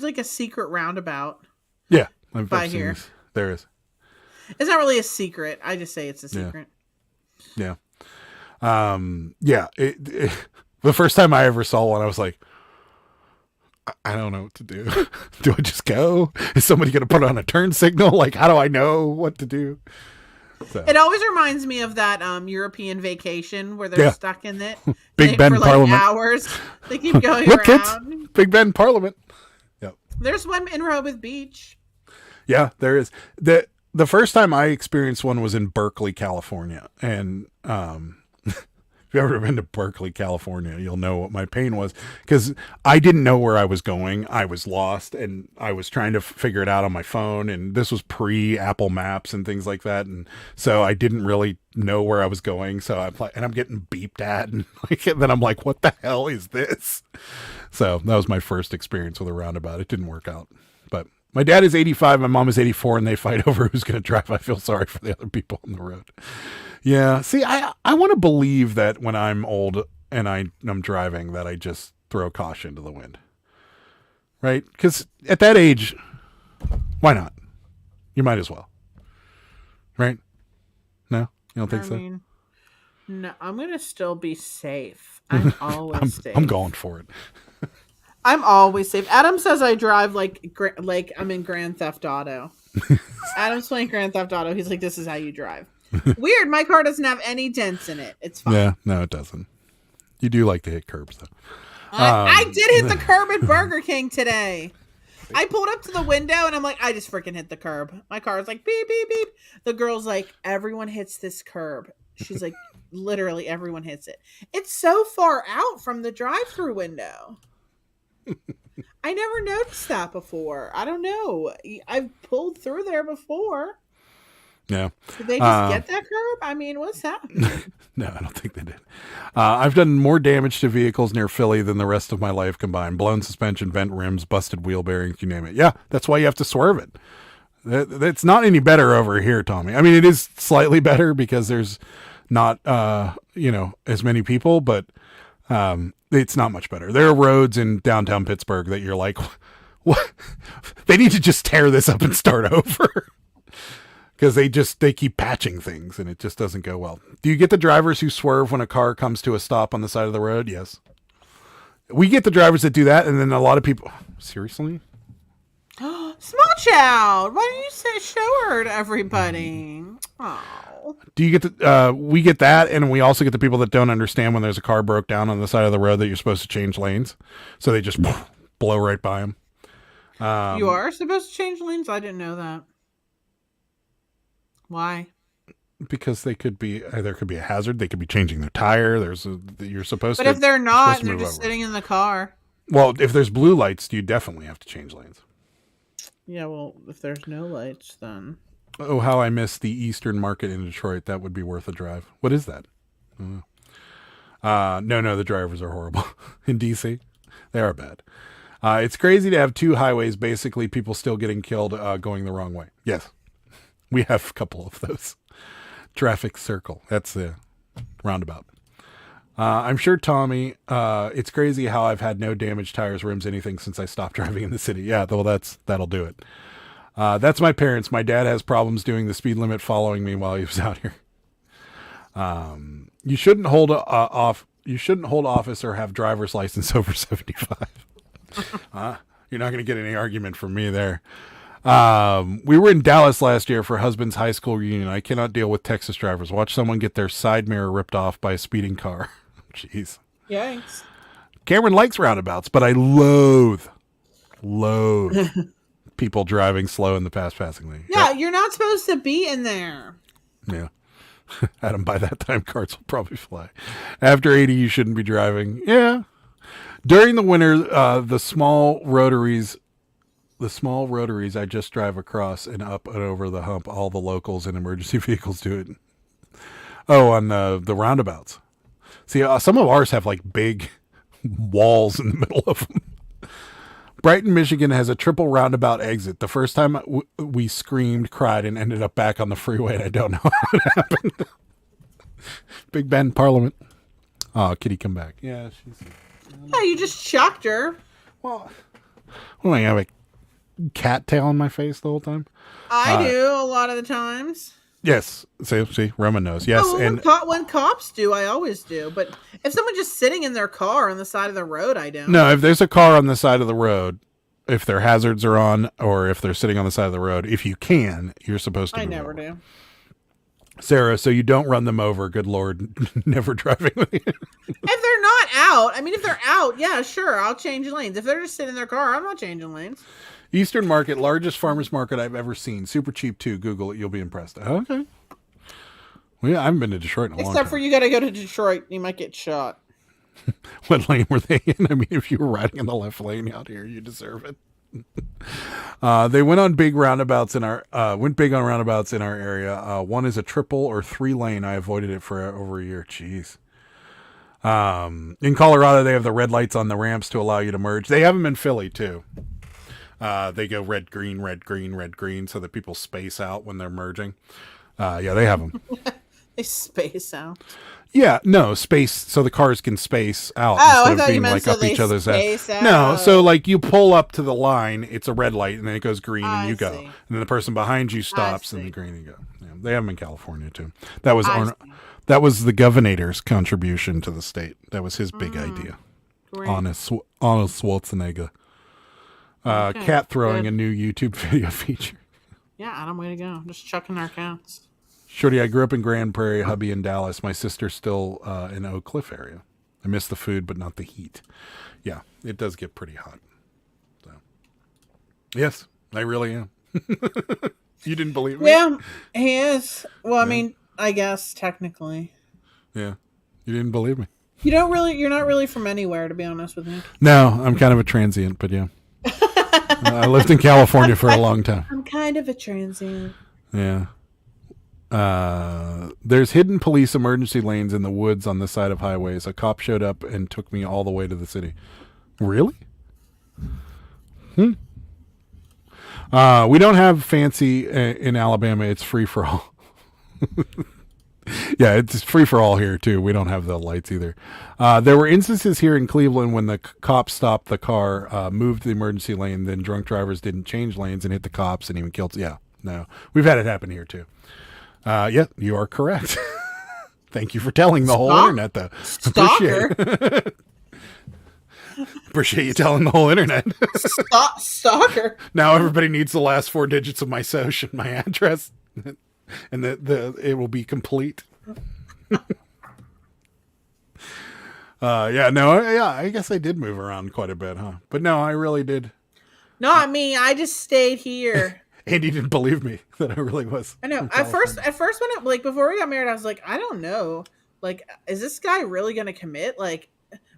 like a secret roundabout. Yeah, I've by seen here. This. There is. It's not really a secret. I just say it's a secret. Yeah. Yeah. The first time I ever saw one, I was like, I don't know what to do. Do I just go? Is somebody going to put on a turn signal? Like, how do I know what to do? So. It always reminds me of that European Vacation where they're stuck in it. Big Ben for Parliament. Hours. They keep going Look, around. kids, Big Ben Parliament. Yep. There's one in Rehoboth Beach. Yeah, there is. The first time I experienced one was in Berkeley, California. And If you've ever been to Berkeley, California, you'll know what my pain was, because I didn't know where I was going. I was lost, and I was trying to figure it out on my phone, and this was pre-Apple Maps and things like that, and so I didn't really know where I was going. So I'm getting beeped at, and then I'm like, what the hell is this? So that was my first experience with a roundabout. It didn't work out. But my dad is 85, my mom is 84, and they fight over who's going to drive. I feel sorry for the other people on the road. Yeah. See, I want to believe that when I'm old and I'm driving, that I just throw caution to the wind. Right? Because at that age, why not? You might as well. Right? No? You don't think so? No, I'm going to still be safe. I'm always safe. I'm going for it. I'm always safe. Adam says I drive like I'm in Grand Theft Auto. Adam's playing Grand Theft Auto. He's like, this is how you drive. Weird. My car doesn't have any dents in it. It's fine. Yeah, no, it doesn't. You do like to hit curbs, though. I did hit the curb at Burger King today. I pulled up to the window and I'm like, I just freaking hit the curb. My car is like, beep, beep, beep. The girl's like, everyone hits this curb. She's like, literally everyone hits it. It's so far out from the drive-through window. I never noticed that before. I don't know. I've pulled through there before. Yeah. Did they just get that curb? I mean, what's happening? No, I don't think they did. I've done more damage to vehicles near Philly than the rest of my life combined. Blown suspension, bent rims, busted wheel bearings, you name it. Yeah, that's why you have to swerve it. It's not any better over here, Tommy. I mean, it is slightly better because there's not, as many people, but it's not much better. There are roads in downtown Pittsburgh that you're like, what? They need to just tear this up and start over. Because they keep patching things and it just doesn't go well. Do you get the drivers who swerve when a car comes to a stop on the side of the road? Yes. We get the drivers that do that, and then a lot of people... Seriously? Small Child! Why don't you say show her to everybody? Oh. Do you get we get that, and we also get the people that don't understand when there's a car broke down on the side of the road that you're supposed to change lanes. So they just blow right by them. You are supposed to change lanes? I didn't know that. Why? Because there could be a hazard. They could be changing their tire. You're supposed to. But if they're not, and they're just sitting in the car. Well, if there's blue lights, you definitely have to change lanes. Yeah, well, if there's no lights, then. Oh, how I miss the Eastern Market in Detroit. That would be worth a drive. What is that? No, the drivers are horrible. In DC, they are bad. It's crazy to have two highways, basically people still getting killed going the wrong way. Yes. We have a couple of those. Traffic circle. That's the roundabout. I'm sure, Tommy, it's crazy how I've had no damaged tires, rims, anything since I stopped driving in the city. Yeah, well, that'll do it. That's my parents. My dad has problems doing the speed limit following me while he was out here. You shouldn't hold office or have driver's license over 75. You're not going to get any argument from me there. We were in Dallas last year for husband's high school reunion. I cannot deal with Texas drivers. Watch someone get their side mirror ripped off by a speeding car. Jeez. Yikes. Cameron likes roundabouts, but I loathe people driving slow in the passing lane. Yeah, you're not supposed to be in there. Yeah. Adam, by that time, carts will probably fly. After 80, you shouldn't be driving. Yeah. During the winter, the small rotaries I just drive across and up and over the hump. All the locals and emergency vehicles do it. Oh, on the roundabouts. See, some of ours have like big walls in the middle of them. Brighton, Michigan has a triple roundabout exit. The first time we screamed, cried, and ended up back on the freeway, and I don't know how it happened. Big Bend Parliament. Oh, Kitty, come back. Yeah, Yeah, you just shocked her. Well, I have a cat tail on my face the whole time. I do a lot of the times. Yes. See, Roman knows. Yes. Oh, and when cops do, I always do. But if someone's just sitting in their car on the side of the road, I don't. No, if there's a car on the side of the road, if their hazards are on, or if they're sitting on the side of the road, if you can, you're supposed to. I never do. Sarah, so you don't run them over. Good Lord, never driving with you. If they're not out, if they're out, yeah, sure, I'll change lanes. If they're just sitting in their car, I'm not changing lanes. Eastern Market, largest farmers market I've ever seen. Super cheap too. Google it, you'll be impressed. Okay. Well, yeah, I haven't been to Detroit in a long time. Except for you got to go to Detroit. You might get shot. What lane were they in? I mean, if you were riding in the left lane out here, you deserve it. They went on big roundabouts in our area. One is a triple or 3-lane. I avoided it for over a year. Jeez. In Colorado, they have the red lights on the ramps to allow you to merge. They have them in Philly too. They go red, green, red, green, red, green, so that people space out when they're merging. Yeah, they have them. They space out. Yeah, no, space, so the cars can space out I instead thought of you being meant like so up they each other's head. space No, out. so like you pull up to the line, it's a red light, and then it goes green, and I you go. see. And then the person behind you stops, and see. the green, you go. Yeah, they have them in California, too. That was I see. that was the governor's contribution to the state. That was his big idea. Great. Arnold Schwarzenegger. Okay, Cat throwing good. a new YouTube video feature. Yeah, Adam, way to go. Just chucking our cats. Shorty, I grew up in Grand Prairie, hubby in Dallas. My sister's still in Oak Cliff area. I miss the food, but not the heat. Yeah, it does get pretty hot. So, yes, I really am. You didn't believe me? Yeah, he is. Well, I mean, I guess technically. Yeah, you didn't believe me. You're not really from anywhere, to be honest with you. No, I'm kind of a transient, but yeah. I lived in California for a long time. I'm kind of a transient. Yeah. There's hidden police emergency lanes in the woods on the side of highways. A cop showed up and took me all the way to the city. Really? We don't have fancy in Alabama. It's free for all. Yeah, it's free for all here too. We don't have the lights either. There were instances here in Cleveland when the cops stopped the car, moved the emergency lane, then drunk drivers didn't change lanes and hit the cops and even killed. Yeah, no, we've had it happen here too. Yeah, you are correct. Thank you for telling the whole internet, though. Stalker. Appreciate you telling the whole internet. Stalker. Now everybody needs the last 4 digits of my social, my address, and it will be complete. I guess I did move around quite a bit, huh? But no, I really did. No, I mean, I just stayed here. Andy didn't believe me that I really was. I know. At first when before we got married, I was like, I don't know. Like, is this guy really going to commit? Like,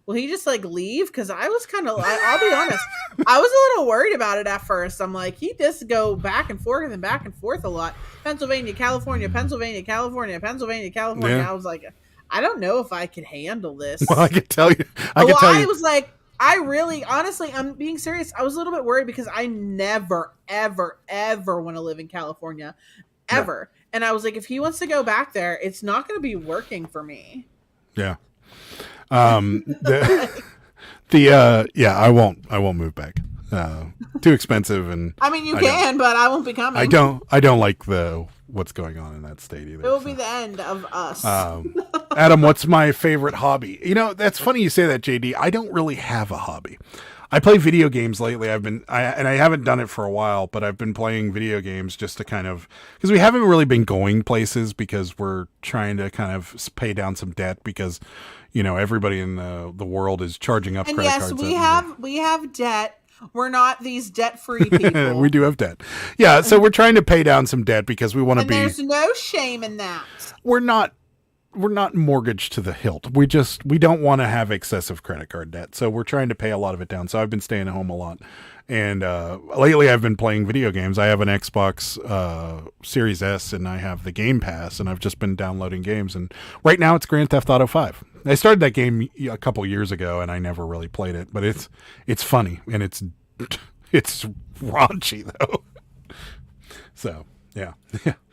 will he just like leave? Because I was kind of, I'll be honest, I was a little worried about it at first. I'm like, he just go back and forth a lot. Pennsylvania, California, Pennsylvania, California, Pennsylvania, California. Yeah. I was like, I don't know if I could handle this. Well, I could tell you. I was like, I really, honestly, I'm being serious. I was a little bit worried because I never, ever, ever want to live in California, ever. No. And I was like, if he wants to go back there, it's not going to be working for me. Yeah. I won't move back. Too expensive, and I mean, you can, but I won't be coming. I don't like what's going on in that state either. It will be the end of us. Adam, what's my favorite hobby? You know, that's funny you say that, JD. I don't really have a hobby. I play video games lately. I haven't done it for a while, but I've been playing video games just to kind of, because we haven't really been going places because we're trying to kind of pay down some debt because, you know, everybody in the world is charging up credit cards. And we have debt. We're not these debt-free people. We do have debt. Yeah, so we're trying to pay down some debt because we want to be. There's no shame in that. We're not mortgaged to the hilt. We don't want to have excessive credit card debt. So we're trying to pay a lot of it down. So I've been staying at home a lot. And lately I've been playing video games. I have an Xbox Series S and I have the Game Pass and I've just been downloading games. And right now it's Grand Theft Auto 5. I started that game a couple years ago and I never really played it, but it's funny and it's raunchy though. So yeah,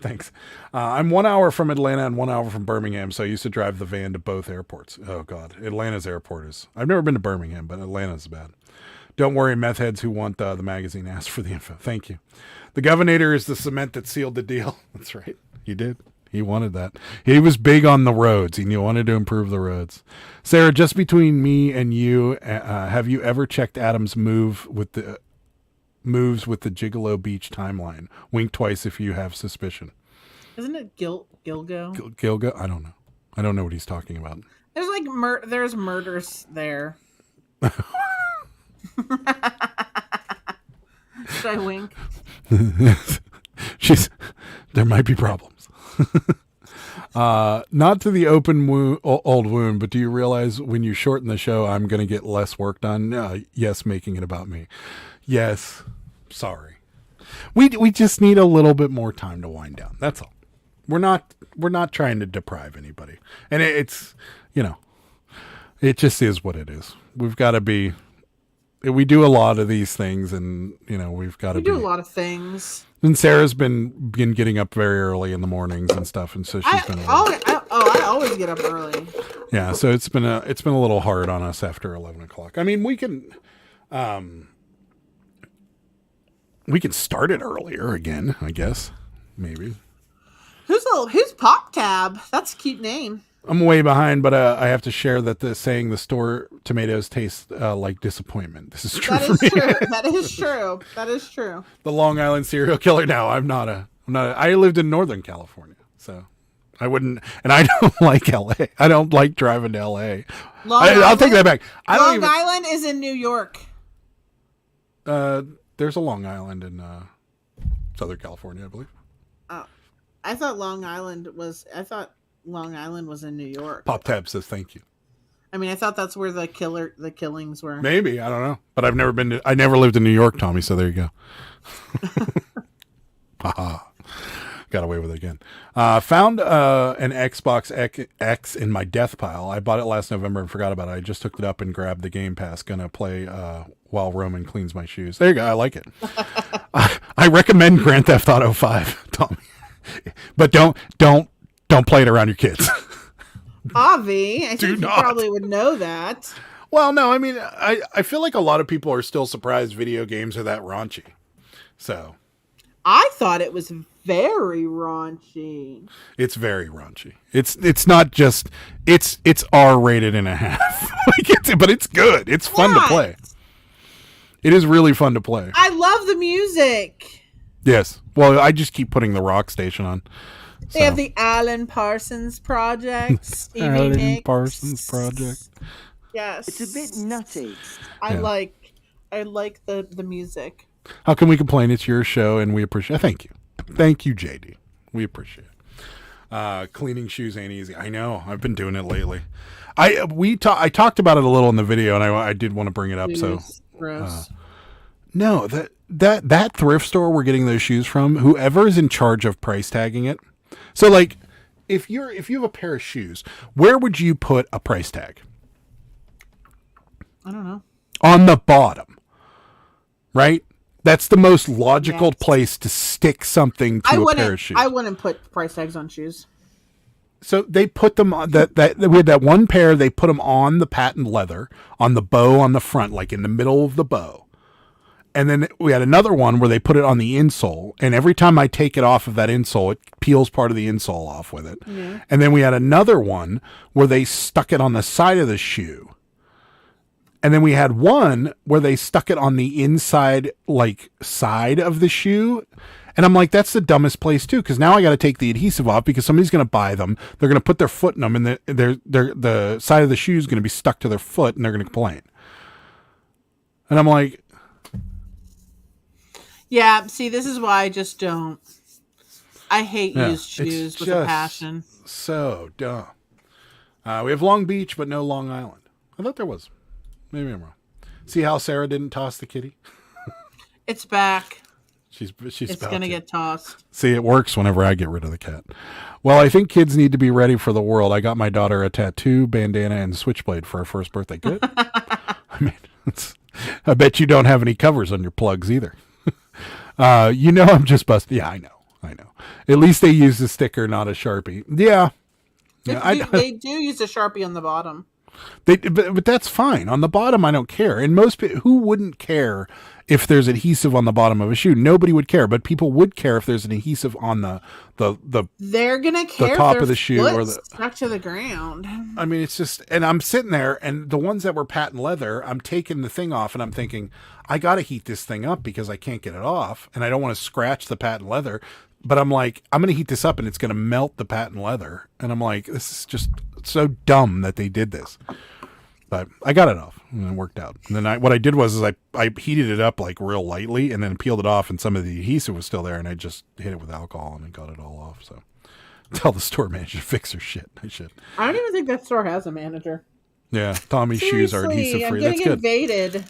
thanks. I'm 1 hour from Atlanta and 1 hour from Birmingham, so I used to drive the van to both airports. Oh God, Atlanta's airport is. I've never been to Birmingham, but Atlanta's bad. Don't worry, meth heads who want the magazine. Ask for the info. Thank you. The governor is the cement that sealed the deal. That's right. He did. He wanted that. He was big on the roads. He wanted to improve the roads. Sarah, just between me and you, have you ever checked Adam's moves with the Gigolo Beach timeline? Wink twice if you have suspicion. Isn't it Gilgo? Gilgo? I don't know. I don't know what he's talking about. There's like there's murders there. Should I wink? There might be problems. Not to the open old wound, but do you realize when you shorten the show, I'm going to get less work done? Yes, making it about me. Yes. Sorry. We just need a little bit more time to wind down. That's all. We're not trying to deprive anybody. And it's, it just is what it is. We've got to be, we do a lot of these things, and we've got to do a lot of things. And Sarah's been getting up very early in the mornings and stuff, and so she's been. I always get up early. Yeah, so it's been a little hard on us after 11:00. I mean, we can start it earlier again, I guess, maybe. Who's Pop Tab? That's a cute name. I'm way behind, but I have to share that the store tomatoes taste like disappointment. This is true for me. That is true. The Long Island serial killer. No, I'm not I lived in Northern California, so I wouldn't, and I don't like LA. I don't like driving to LA. I'll take that back. Long Island is in New York. There's a Long Island in Southern California, I believe. Oh, I thought Long Island was in New York. Pop Tab says thank you. I mean, I thought that's where the killings were. Maybe, I don't know, but I never lived in New York, Tommy. So there you go. Got away with it again. Found an Xbox X in my death pile. I bought it last November and forgot about it. I just hooked it up and grabbed the Game Pass. Gonna play while Roman cleans my shoes. There you go. I like it. I recommend Grand Theft Auto 5, Tommy, but don't play it around your kids. Avi, I think you probably would know that. Well, no, I mean, I feel like a lot of people are still surprised video games are that raunchy. So I thought it was very raunchy. It's very raunchy. It's not just it's R-rated and a half. But it's good. It's fun to play. It is really fun to play. I love the music. Yes. Well, I just keep putting the Rock Station on. They have the Alan Parsons Project. Alan Parsons Project. Yes. It's a bit nutty. I like the music. How can we complain? It's your show, and we appreciate it. Thank you. Thank you, JD. We appreciate it. Cleaning shoes ain't easy. I know. I've been doing it lately. I talked about it a little in the video, and I did want to bring it up. No, that thrift store we're getting those shoes from, whoever is in charge of price tagging it. So, like, if you have a pair of shoes, where would you put a price tag? I don't know. On the bottom, right? That's the most logical place to stick something to a pair of shoes. I wouldn't put price tags on shoes. So they put them on that we had that one pair. They put them on the patent leather, on the bow on the front, like in the middle of the bow. And then we had another one where they put it on the insole. And every time I take it off of that insole, it peels part of the insole off with it. Yeah. And then we had another one where they stuck it on the side of the shoe. And then we had one where they stuck it on the inside, like, side of the shoe. And I'm like, that's the dumbest place too, because now I got to take the adhesive off because somebody's going to buy them. They're going to put their foot in them, and the side of the shoe is going to be stuck to their foot, and they're going to complain. And I'm like, yeah. See, this is why I just don't. I hate used shoes with a passion. So dumb. We have Long Beach, but no Long Island. I thought there was. Maybe I'm wrong. See how Sarah didn't toss the kitty? It's back. She's it's going to get tossed. See, it works whenever I get rid of the cat. Well, I think kids need to be ready for the world. I got my daughter a tattoo, bandana, and switchblade for her first birthday. Good. I mean, I bet you don't have any covers on your plugs either. I'm just busted. Yeah, I know. At least they use a sticker, not a Sharpie. Yeah. They do use a Sharpie on the bottom. But that's fine. On the bottom, I don't care. And most people, who wouldn't care if there's adhesive on the bottom of a shoe? Nobody would care, but people would care if there's an adhesive on the they're gonna care the top of the shoe or the stuck to the ground. I mean, it's just, and I'm sitting there, and the ones that were patent leather, I'm taking the thing off, and I'm thinking, I got to heat this thing up because I can't get it off, and I don't want to scratch the patent leather. But I'm like, I'm going to heat this up and it's going to melt the patent leather. And I'm like, this is just so dumb that they did this. But I got it off and it worked out. And then what I did was I heated it up like real lightly and then peeled it off, and some of the adhesive was still there, and I just hit it with alcohol and it got it all off. So Tell the store manager to fix her shit. I should. I don't even think that store has a manager. Yeah, Tommy's shoes are Seriously, adhesive free. I'm That's getting good. invaded.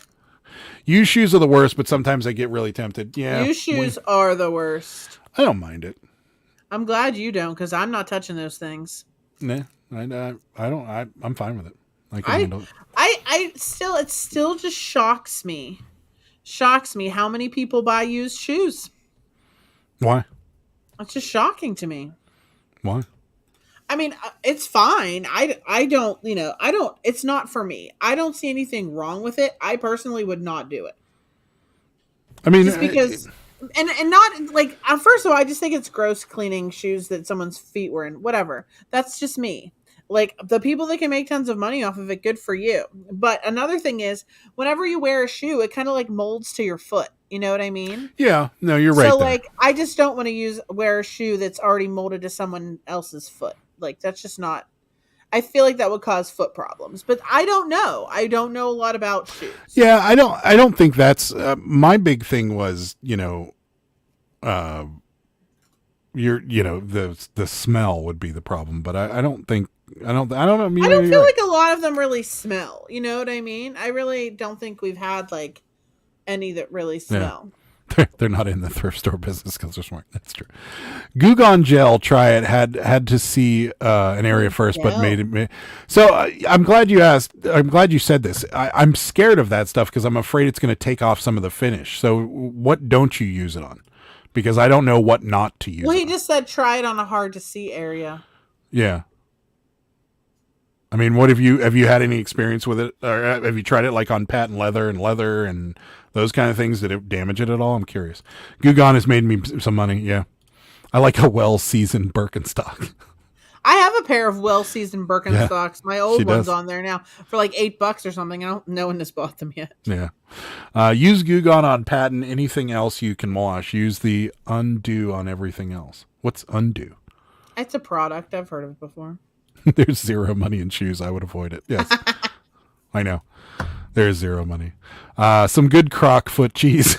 Used shoes are the worst, but sometimes I get really tempted. Yeah, Used shoes are the worst. I don't mind it. I'm glad you don't, because I'm not touching those things. Nah, I don't. I'm fine with it. I can handle it. It still just shocks me how many people buy used shoes. Why? It's just shocking to me. Why? I mean, it's fine. I don't, it's not for me. I don't see anything wrong with it. I personally would not do it. I mean, just because, and not like, first of all, I just think it's gross cleaning shoes that someone's feet were in, whatever. That's just me. Like, the people that can make tons of money off of it, good for you. But another thing is, whenever you wear a shoe, it kind of like molds to your foot. You know what I mean? Yeah, no, you're right. So, there. like, I just don't want to wear a shoe that's already molded to someone else's foot. Like, that's just not. I feel like that would cause foot problems. But I don't know. I don't know a lot about shoes. Yeah, I don't think that's my big thing was, the smell would be the problem, but I don't think I don't know. I mean, I don't feel like a lot of them really smell. You know what I mean? I really don't think we've had like any that really smell. Yeah. They're not in the thrift store business because they're smart. That's true. Goo Gone Gel, try it. Had to see an area first, but made it. So I'm glad you asked. I'm glad you said this. I'm scared of that stuff because I'm afraid it's going to take off some of the finish. So what don't you use it on? Because I don't know what not to use. Well, he just said try it on a hard to see area. Yeah. I mean, what have you had any experience with it? Or have you tried it like on patent leather and those kind of things? Did it damage it at all? I'm curious. Goo Gone has made me some money. Yeah. I like a well-seasoned Birkenstock. I have a pair of well-seasoned Birkenstocks. Yeah, my old one's does. on there now for like $8 or something. No one has bought them yet. Yeah. Use Goo Gone on patent. Anything else you can wash. Use the Undo on everything else. What's Undo? It's a product. I've heard of it before. There's zero money in shoes. I would avoid it. Yes. I know. There's zero money. Some good croc foot cheese.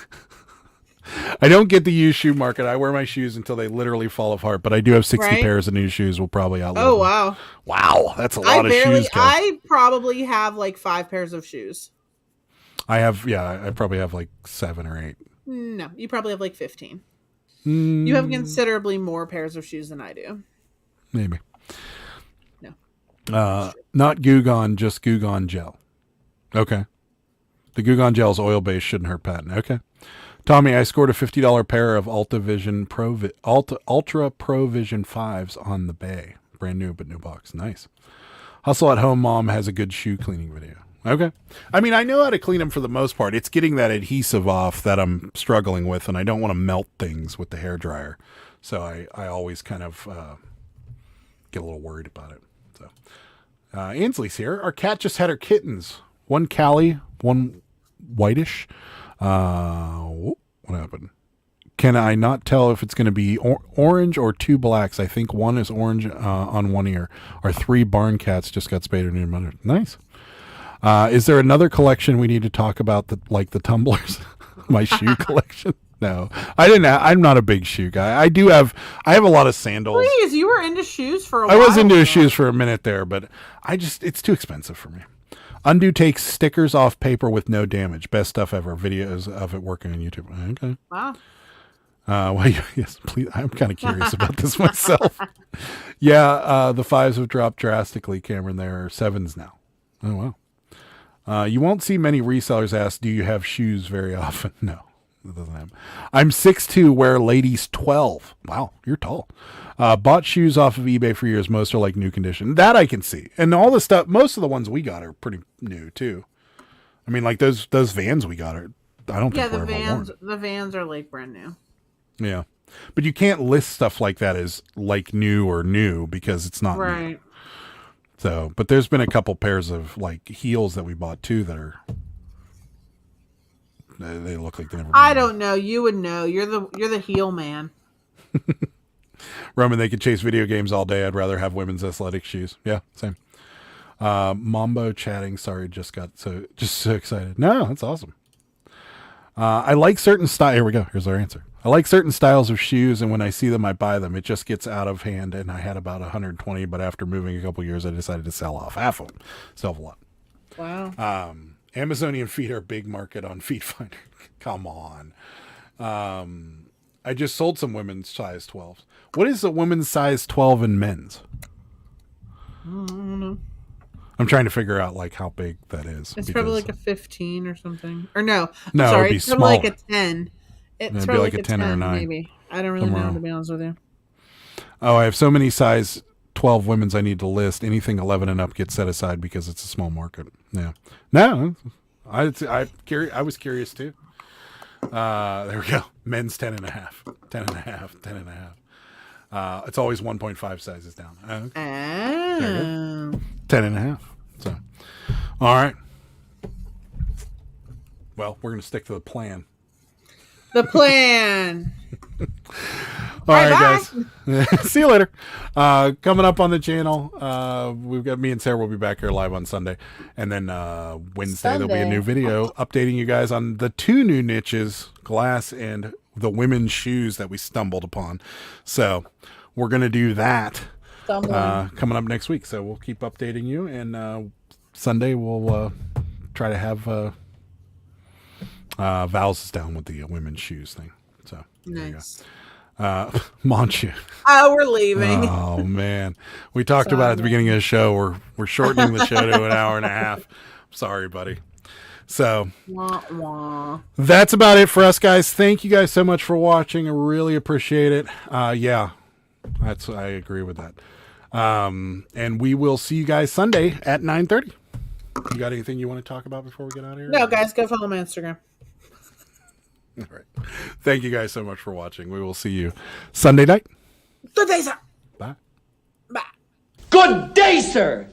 I don't get the used shoe market. I wear my shoes until they literally fall apart, but I do have 60 pairs of new shoes. We'll probably outlive them. Wow. Wow. That's a lot of shoes. I probably have like 5 pairs of shoes. I probably have like 7 or 8. No, you probably have like 15. You have considerably more pairs of shoes than I do. Maybe. No. Not Goo Gone, just Goo Gone Gel. Okay. The Goo Gone Gel's oil-based, shouldn't hurt patent. Okay. Tommy, I scored a $50 pair of Ultra Pro Vision 5s on the Bay. Brand new, but new box. Nice. Hustle at Home Mom has a good shoe cleaning video. Okay. I mean, I know how to clean them for the most part. It's getting that adhesive off that I'm struggling with, and I don't want to melt things with the hairdryer. So I always kind of get a little worried about it. So Ainsley's here. Our cat just had her kittens. One Callie, one whitish. What happened? Can I not tell if it's going to be orange or 2 blacks? I think one is orange on one ear. Our 3 barn cats just got spayed and neutered. Nice. Is there another collection we need to talk about, like the tumblers? My shoe collection? No, I didn't. I'm not a big shoe guy. I have a lot of sandals. Please, you were into shoes for a while. I was into shoes for a minute there, but it's too expensive for me. Undo takes stickers off paper with no damage. Best stuff ever. Videos of it working on YouTube. Okay. Wow. Well, yes, please. I'm kind of curious about this myself. Yeah, the 5s have dropped drastically, Cameron. There are 7s now. Oh, wow. You won't see many resellers ask, do you have shoes very often? No, that doesn't happen. I'm 6'2", wear ladies 12. Wow, you're tall. Bought shoes off of eBay for years. Most are like new condition. That I can see. And all the stuff, most of the ones we got are pretty new too. I mean, like those Vans we got are, I don't think we're ever worn. The Vans are like brand new. Yeah. But you can't list stuff like that as like new or new because it's not right. New. So, but there's been a couple pairs of like heels that we bought too that are, they look like they never. I don't know. You would know. You're the heel man. Roman, they could chase video games all day. I'd rather have women's athletic shoes. Yeah, same. Mambo chatting. Sorry, just so excited. No, that's awesome. I like certain style. Here we go. Here's our answer. I like certain styles of shoes, and when I see them, I buy them. It just gets out of hand, and I had about 120, but after moving a couple years, I decided to sell off half of them. Sell a lot. Wow. Amazonian feet are a big market on Feet Finder. Come on. I just sold some women's size 12s. What is a women's size 12 in men's? I don't know. I'm trying to figure out like how big that is. It's probably like a 15 or something. Or no. No, sorry, it'd be it's probably like smaller. a 10. It's It'd be probably like a 10 or a 9. maybe. I don't really know, to be honest with you. Oh, I have so many size 12 women's I need to list. Anything 11 and up gets set aside because it's a small market. Yeah. No, I was curious too. There we go. Men's 10 and a half. 10 and a half. 10 and a half. It's always 1.5 sizes down. Okay. Oh. 10 and a half. So, all right. Well, we're going to stick to the plan. The plan. All right, guys. See you later. Coming up on the channel, we've got me and Sarah will be back here live on Sunday. And then Wednesday, there'll be a new video updating you guys on the 2 new niches, glass and the women's shoes that we stumbled upon. So we're going to do that coming up next week. So we'll keep updating you. And Sunday, we'll try to have Val's is down with the women's shoes thing. So Nice. Manchu. Oh, we're leaving. Oh man, we talked about it at the beginning of the show. We're shortening the show to an hour and a half. Sorry, buddy. So Wah, wah. that's about it for us, guys. Thank you guys so much for watching. I really appreciate it. Yeah, I agree with that. And we will see you guys Sunday at 9:30. You got anything you want to talk about before we get out of here? No, guys, go follow my Instagram. All right. Thank you guys so much for watching. We will see you Sunday night. Good day, sir. Bye. Bye. Good day, sir.